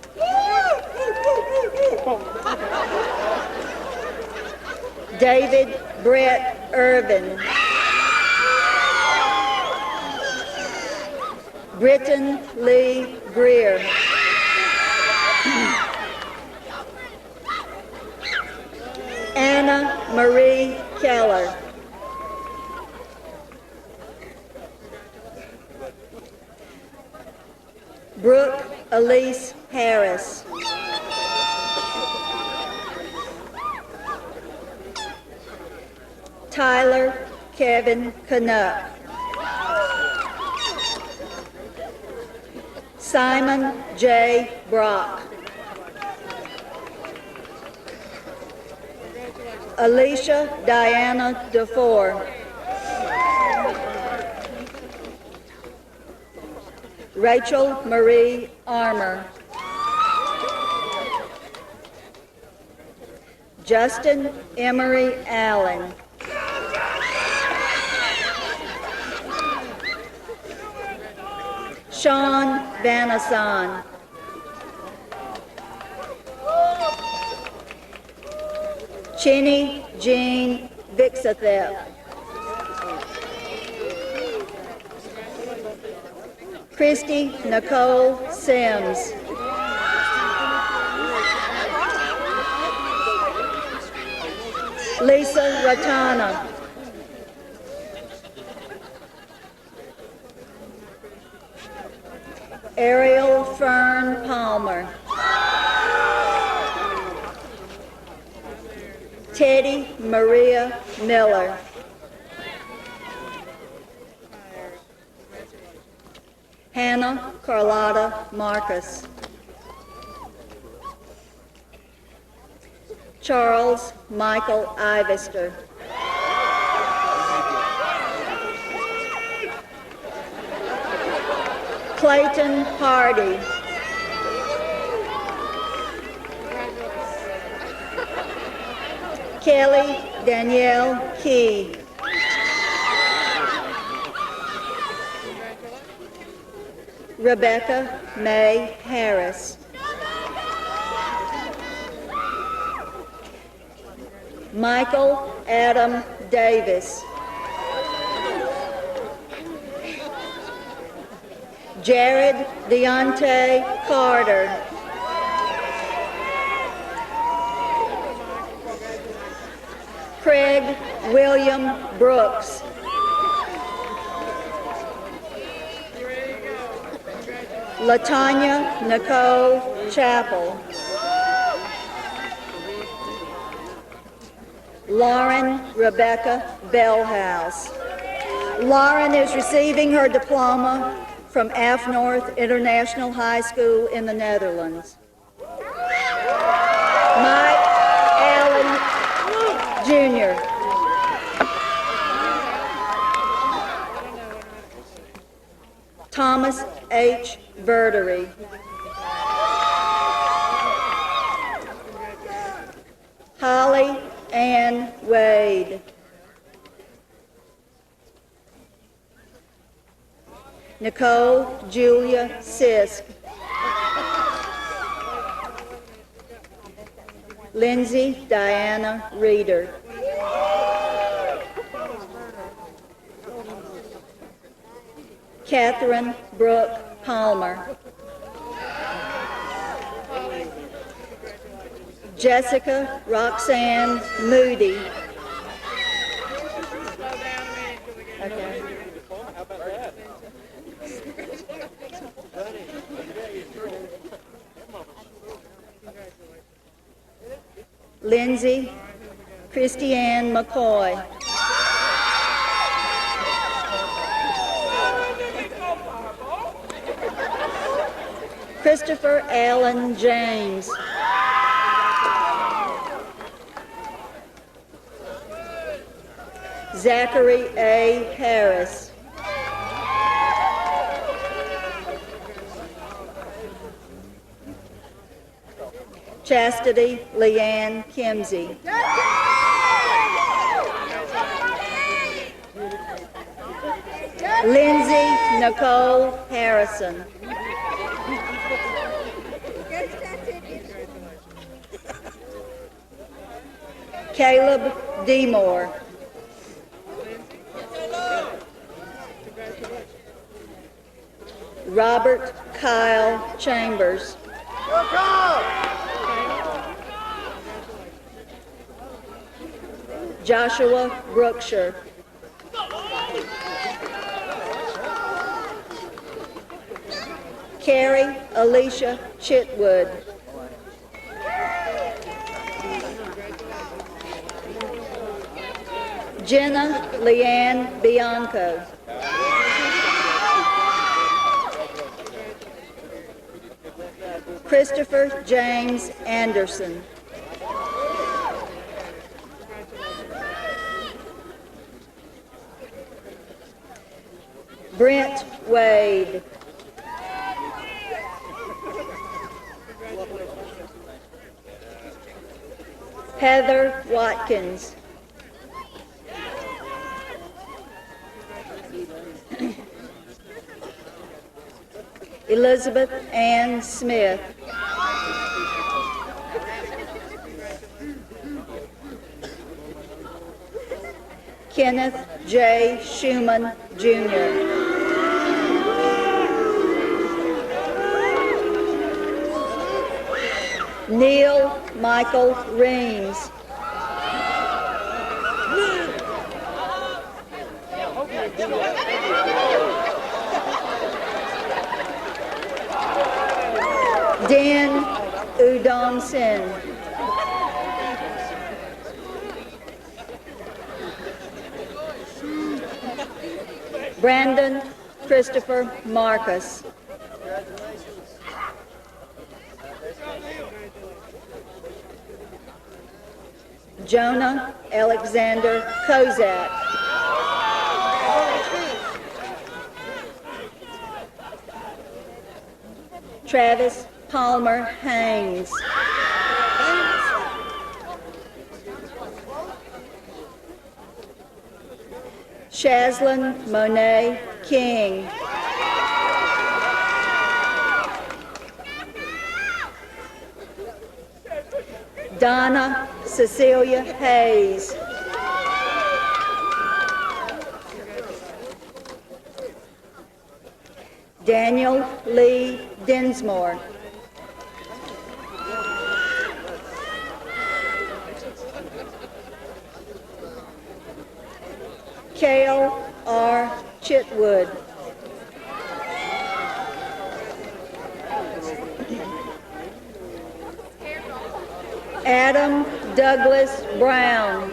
[SPEAKER 10] David Brett Irvin. Britton Lee Greer. Anna Marie Keller. Brooke Elise Harris. Tyler Kevin Canuck. Simon J. Brock. Alicia Diana DeFore. Rachel Marie Armour. Justin Emery Allen. Sean Vanasan. Chinny Jean Vixathep. Christy Nicole Sims. Lisa Ratana. Ariel Fern Palmer. Teddy Maria Miller. Hannah Carlotta Marcus. Charles Michael Ivester. Clayton Hardy. Kelly Danielle Key. Rebecca May Harris. Michael Adam Davis. Jared Deontay Carter. Craig William Brooks. Latanya Nicole Chappell. Lauren Rebecca Bellhouse. Lauren is receiving her diploma from Af North International High School in the Netherlands. Mike Allen Jr. Thomas H. Verdery. Holly Ann Wade. Nicole Julia Sisk. Lindsay Diana Reeder. Catherine Brooke Palmer. Jessica Roxanne Moody. Okay. Lindsay Christiane McCoy. Christopher Allen James. Zachary A. Harris. Chastity Leanne Kimsey. Lindsay Nicole Harrison. Caleb Demore. Robert Kyle Chambers. Joshua Brookshire. Carrie Alicia Chitwood. Jenna Leanne Bianco. Christopher James Anderson. Brent Wade. Heather Watkins. Elizabeth Ann Smith. Kenneth J. Schumann, Jr. Neil Michael Reams. Din Udon Sin. Brandon Christopher Marcus. Jonah Alexander Kozak. Travis Palmer Haynes. Shaslyn Monet King. Donna Cecilia Hayes. Daniel Lee Dinsmore. Cale R. Chitwood. Adam Douglas Brown.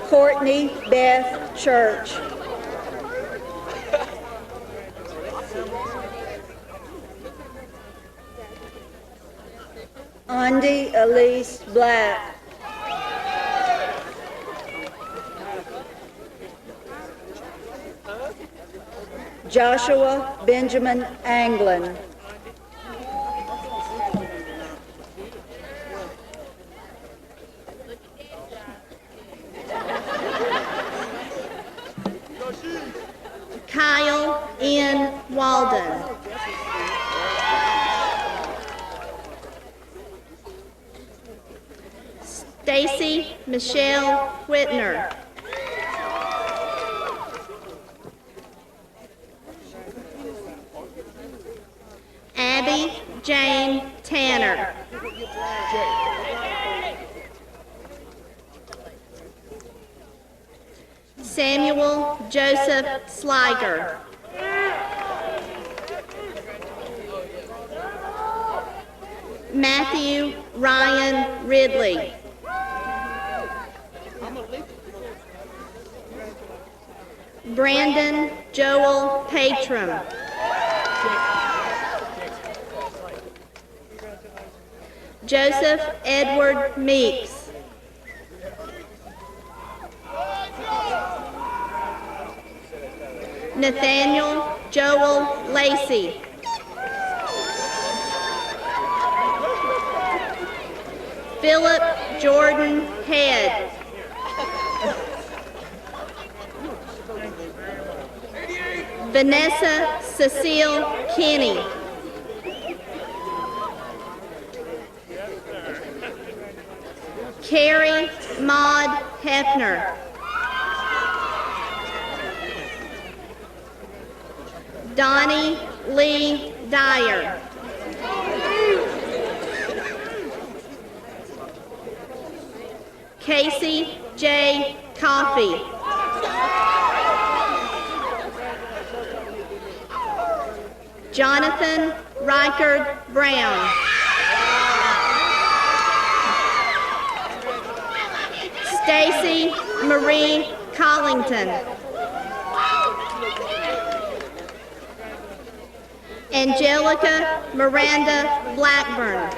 [SPEAKER 10] Courtney Beth Church. Andy Elise Black. Joshua Benjamin Anglin.
[SPEAKER 8] Kyle N. Walden. Stacy Michelle Whitner. Abby Jane Tanner. Samuel Joseph Sliger. Matthew Ryan Ridley. Brandon Joel Patram. Joseph Edward Meeks. Nathaniel Joel Lacey. Philip Jordan Head. Vanessa Cecile Kinney. Carrie Maud Hefner. Donnie Lee Dyer. Casey J. Coffey. Jonathan Reichard Brown. Stacy Marie Collington. Angelica Miranda Blackburn.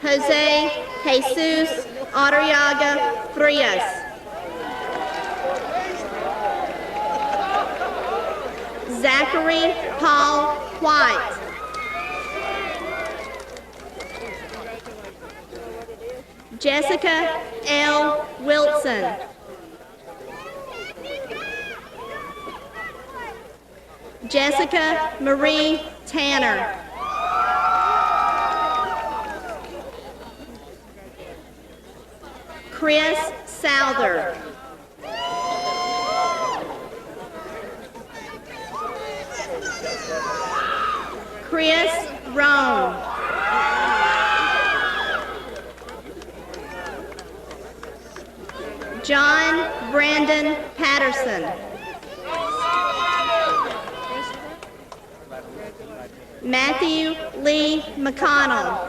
[SPEAKER 8] Jose Jesus Arriaga Frias. Zachary Paul White. Jessica L. Wilson. Jessica Marie Tanner. Chris Souther. Chris
[SPEAKER 11] Roan. John Brandon Patterson. Matthew Lee McConnell.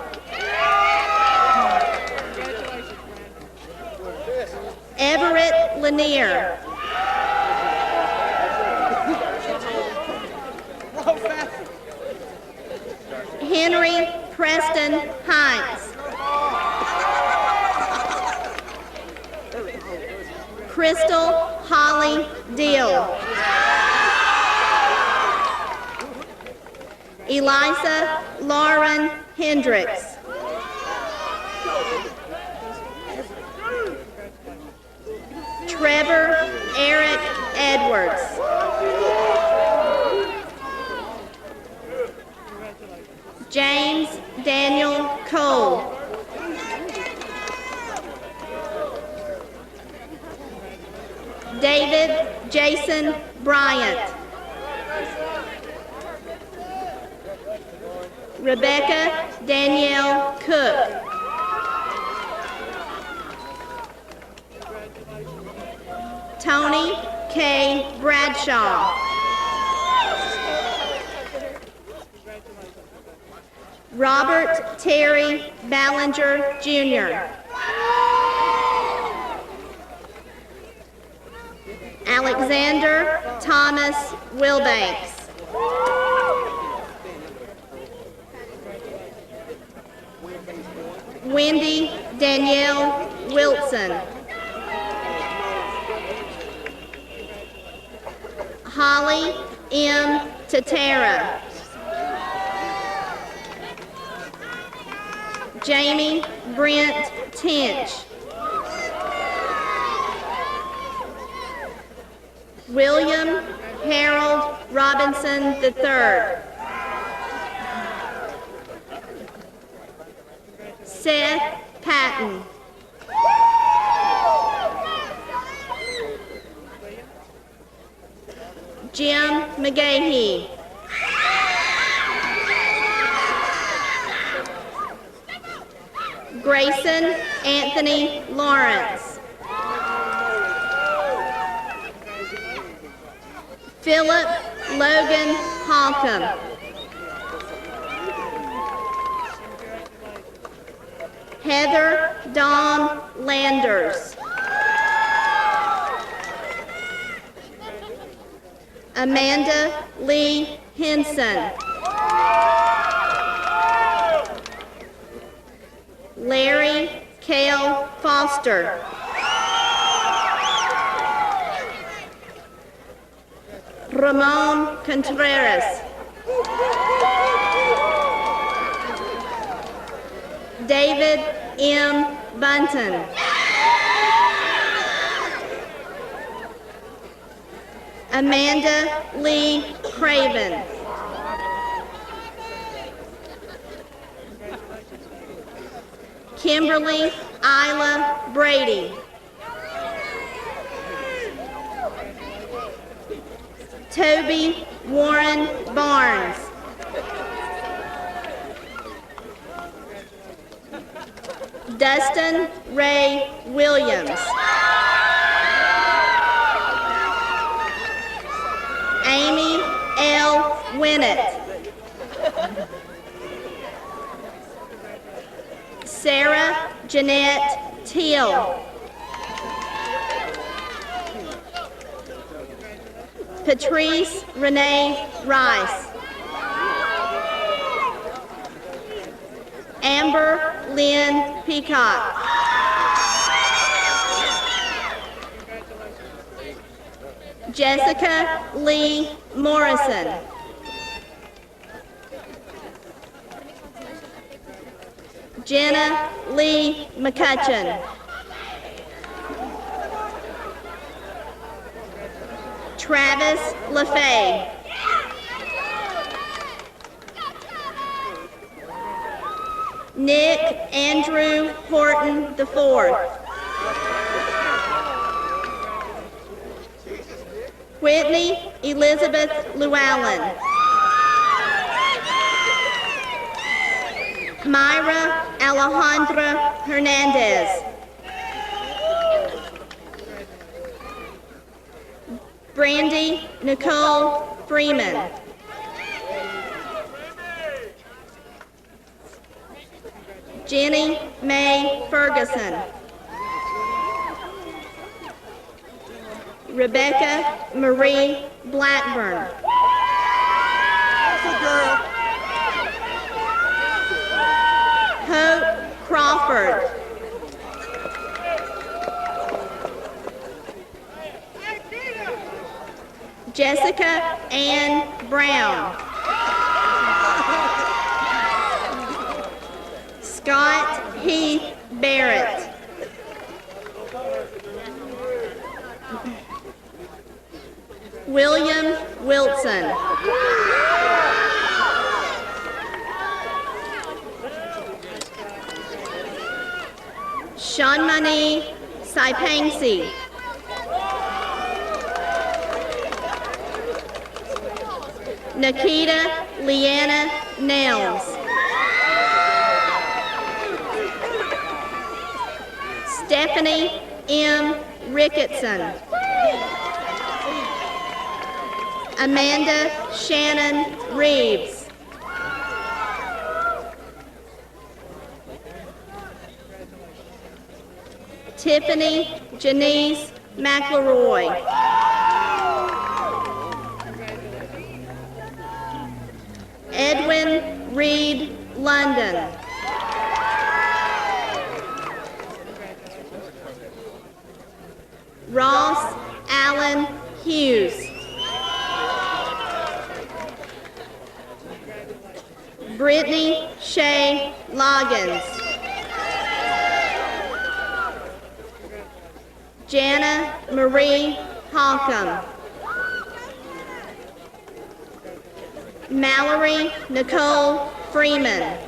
[SPEAKER 11] Everett Lanier. Henry Preston Hines. Crystal Holly Deal. Eliza Lauren Hendricks. Trevor Eric Edwards. James Daniel Cole. David Jason Bryant. Rebecca Danielle Cook. Tony K. Bradshaw. Robert Terry Ballinger, Jr. Alexander Thomas Wilbanks. Wendy Danielle Wilson. Holly M. Tatara. Jamie Brent Tinch. William Harold Robinson III. Seth Patton. Jim McGahee. Grayson Anthony Lawrence. Philip Logan Holcomb. Heather Dawn Landers. Amanda Lee Henson. Larry Cale Foster. Ramon Contreras. David M. Bunton. Amanda Lee Craven. Kimberly Isla Brady. Toby Warren Barnes. Dustin Ray Williams. Amy L. Winnett. Sarah Jeanette Teal. Patrice Renee Rice. Amber Lynn Peacock. Jessica Lee Morrison. Jenna Lee McCutcheon. Travis LaFay. Nick Andrew Horton IV. Whitney Elizabeth Llewellyn. Myra Alejandra Hernandez. Brandy Nicole Freeman. Jenny Mae Ferguson. Rebecca Marie Blackburn. Hope Crawford. Jessica Ann Brown. Scott Heath Barrett. William Wilson. Shanmani Saipangsi. Nikita Leanna Nelms. Stephanie M. Ricketson. Amanda Shannon Reeves. Tiffany Janice McElroy. Edwin Reed London. Ross Allen Hughes. Brittany Shay Loggins. Jana Marie Holcomb. Mallory Nicole Freeman.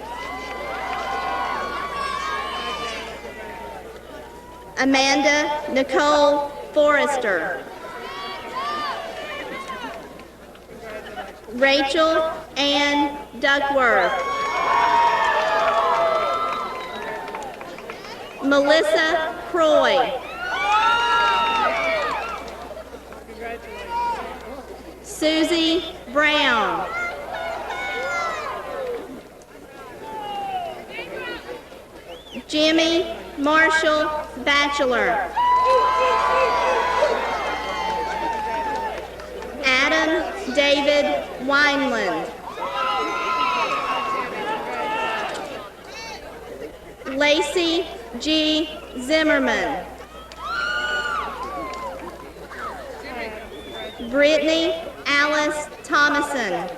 [SPEAKER 11] Amanda Nicole Forrester. Rachel Ann Duckworth. Melissa Croy. Susie Brown. Jimmy Marshall Batchelor. Adam David Wineland. Lacey G. Zimmerman. Brittany Alice Thomason.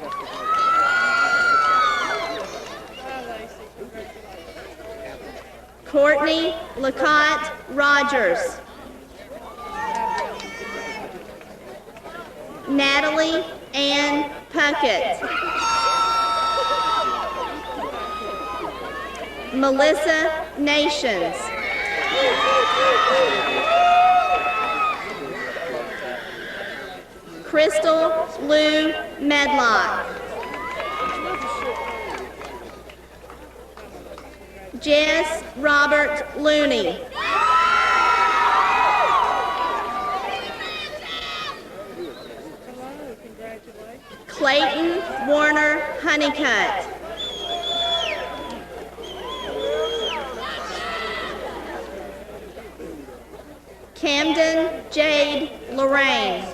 [SPEAKER 11] Courtney Lacotte Rogers. Natalie Ann Puckett. Melissa Nations. Crystal Lou Medlock. Jess Robert Looney. Clayton Warner Honeycutt. Camden Jade Lorraine.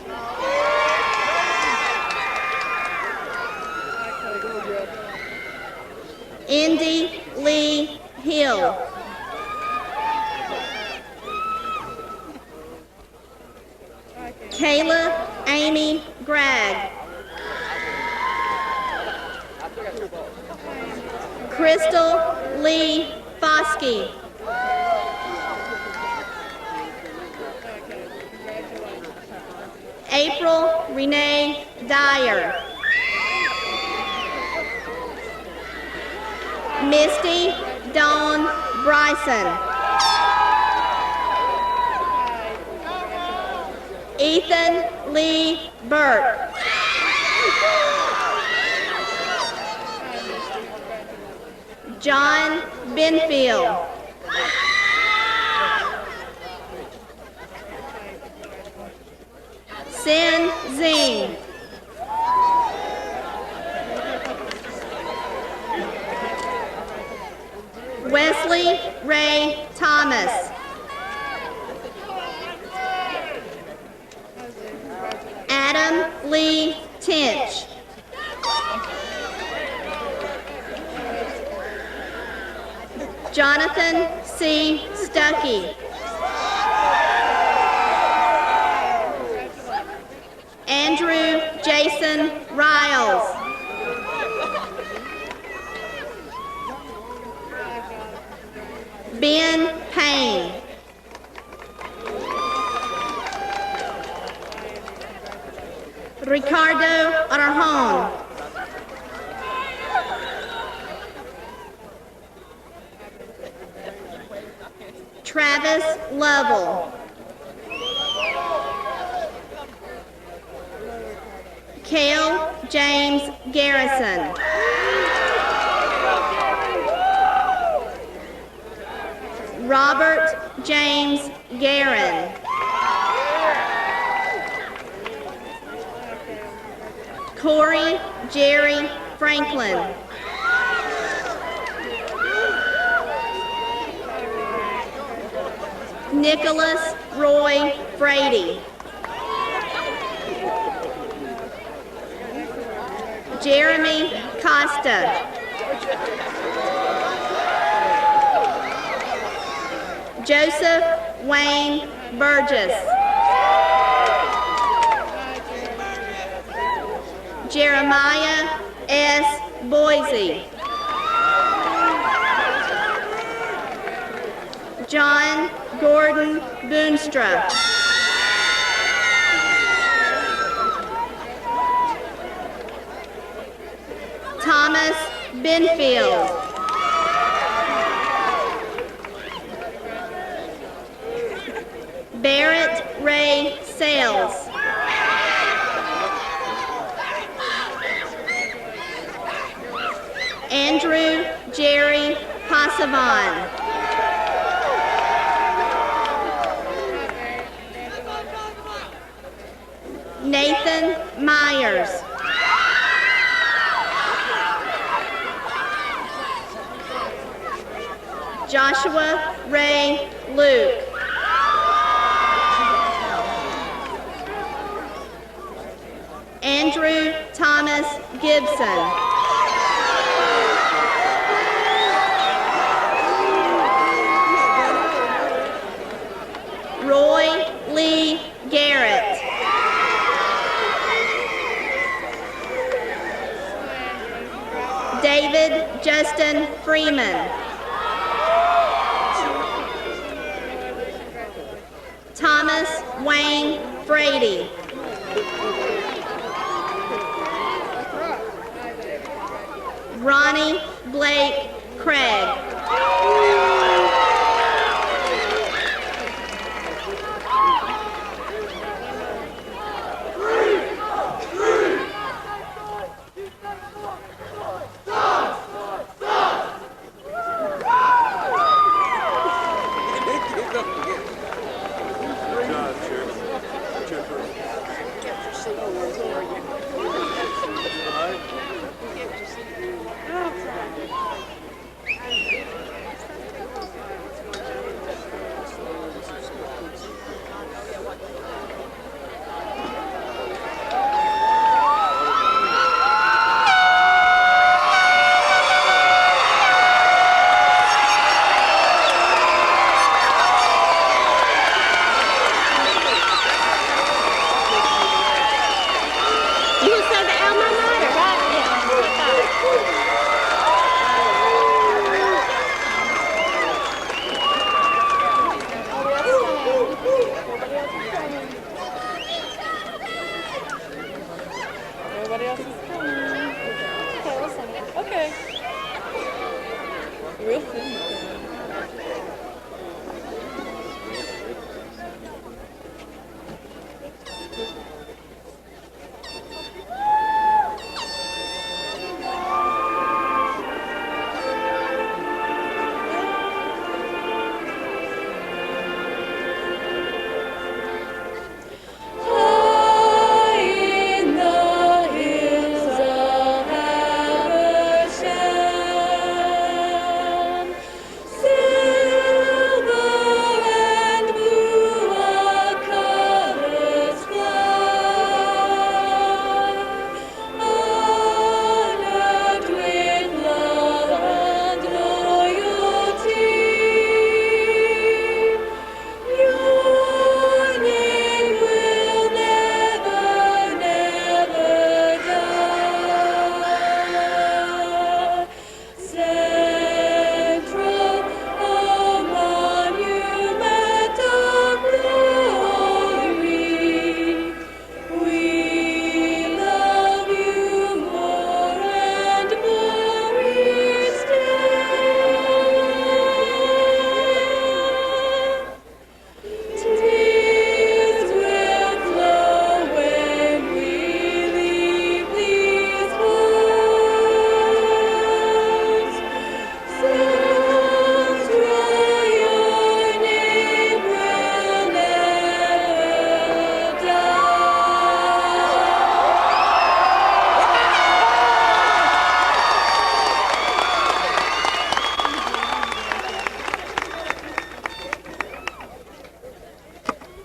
[SPEAKER 11] Indy Lee Hill. Kayla Amy Gregg. Crystal Lee Foskey. April Renee Dyer. Misty Dawn Bryson. Ethan Lee Burke. John Benfield. Sin Zing. Wesley Ray Thomas. Adam Lee Tinch. Jonathan C. Stuckey. Andrew Jason Riles. Ben Payne. Ricardo Arjón. Travis Lovell. Cale James Garrison. Robert James Guerin. Corey Jerry Franklin. Nicholas Roy Frady. Jeremy Costa. Joseph Wayne Burgess. Jeremiah S. Boise. John Gordon Boonstra. Thomas Benfield. Barrett Ray Sales. Andrew Jerry Passavan. Nathan Myers. Joshua Ray Luke. Andrew Thomas Gibson. Roy Lee Garrett. David Justin Freeman. Thomas Wayne Frady. Ronnie Blake Craig.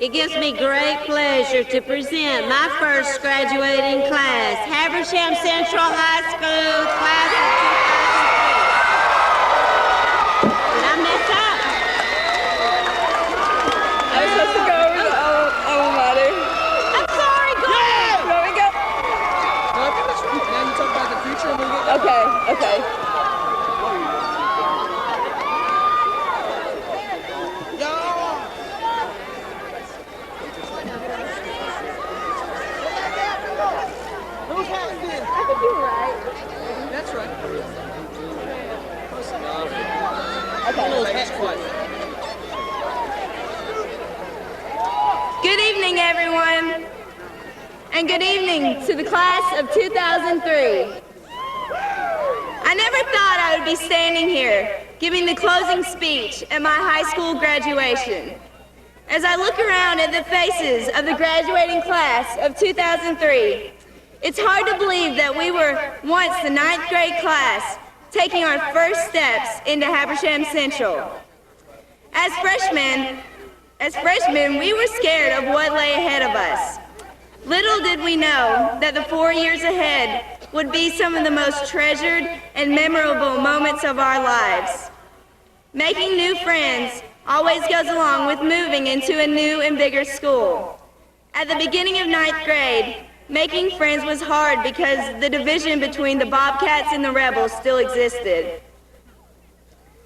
[SPEAKER 8] It gives me great pleasure to present my first graduating class, Habersham Central High School, class of 2003. Did I mess up?
[SPEAKER 6] I was supposed to go over the alma mater.
[SPEAKER 8] I'm sorry, go ahead.
[SPEAKER 6] You want me to go?
[SPEAKER 2] No, I think that's right. Now you talk about the future and we'll get there.
[SPEAKER 6] Okay.
[SPEAKER 2] Who's hat then?
[SPEAKER 6] I think you were right.
[SPEAKER 2] That's right.
[SPEAKER 6] Okay.
[SPEAKER 2] Next question.
[SPEAKER 5] Good evening, everyone, and good evening to the class of 2003. I never thought I would be standing here giving the closing speech at my high school graduation. As I look around at the faces of the graduating class of 2003, it's hard to believe that we were once the 9th grade class taking our first steps into Habersham Central. As freshmen, we were scared of what lay ahead of us. Little did we know that the 4 years ahead would be some of the most treasured and memorable moments of our lives. Making new friends always goes along with moving into a new and bigger school. At the beginning of 9th grade, making friends was hard because the division between the Bobcats and the Rebels still existed.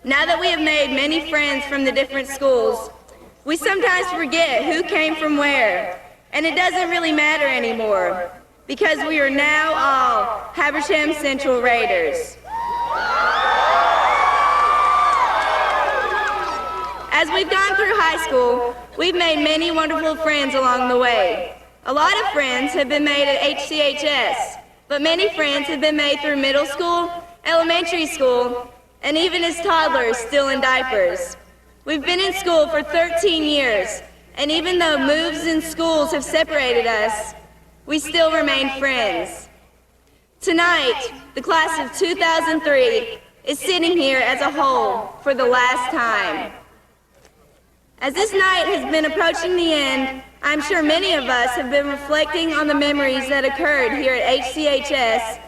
[SPEAKER 5] Now that we have made many friends from the different schools, we sometimes forget who came from where, and it doesn't really matter anymore, because we are now all Habersham Central Raiders. As we've gone through high school, we've made many wonderful friends along the way. A lot of friends have been made at HCHS, but many friends have been made through middle school, elementary school, and even as toddlers still in diapers. We've been in school for 13 years, and even though moves in schools have separated us, we still remain friends. Tonight, the class of 2003 is sitting here as a whole for the last time. As this night has been approaching the end, I'm sure many of us have been reflecting on the memories that occurred here at HCHS,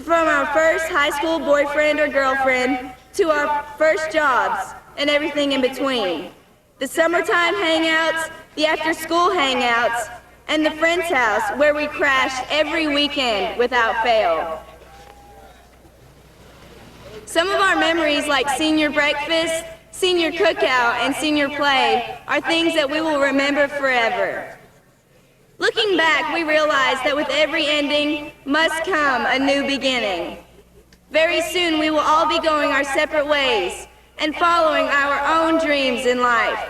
[SPEAKER 5] from our first high school boyfriend or girlfriend to our first jobs and everything in between. The summertime hangouts, the after-school hangouts, and the friend's house where we crashed every weekend without fail. Some of our memories, like senior breakfast, senior cookout, and senior play, are things that we will remember forever. Looking back, we realize that with every ending must come a new beginning. Very soon we will all be going our separate ways and following our own dreams in life.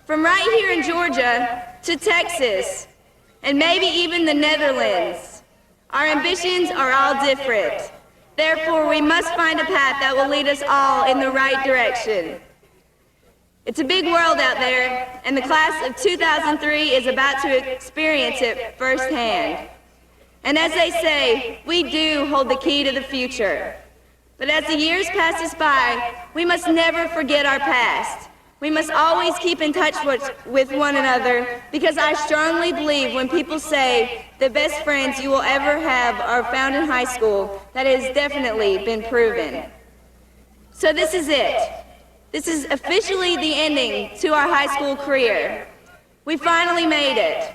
[SPEAKER 5] From right here in Georgia to Texas, and maybe even the Netherlands, our ambitions are all different. Therefore, we must find a path that will lead us all in the right direction. It's a big world out there, and the class of 2003 is about to experience it firsthand. And as they say, we do hold the key to the future. But as the years pass us by, we must never forget our past. We must always keep in touch with one another, because I strongly believe when people say the best friends you will ever have are found in high school, that has definitely been proven. So this is it. This is officially the ending to our high school career. We finally made it.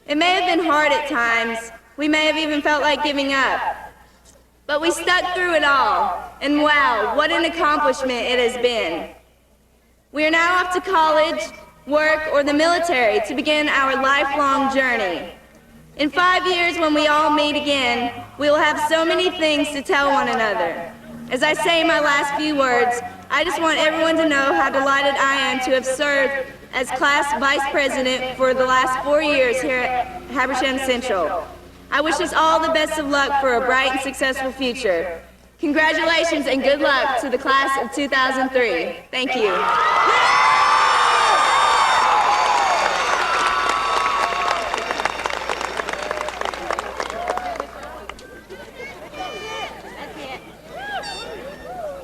[SPEAKER 5] It may have been hard at times. We may have even felt like giving up. But we stuck through it all, and wow, what an accomplishment it has been. We are now off to college, work, or the military to begin our lifelong journey. In 5 years, when we all meet again, we will have so many things to tell one another. As I say my last few words, I just want everyone to know how delighted I am to have served as class vice president for the last 4 years here at Habersham Central. I wish us all the best of luck for a bright and successful future. Congratulations and good luck to the class of 2003. Thank you.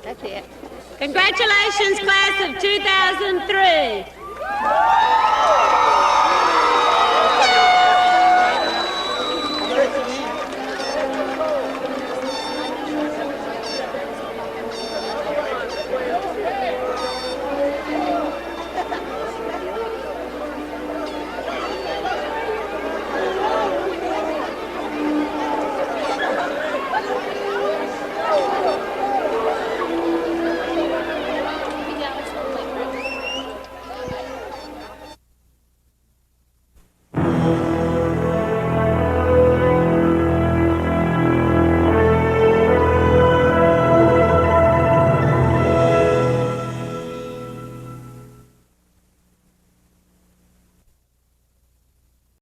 [SPEAKER 8] That's it. Congratulations, class of 2003.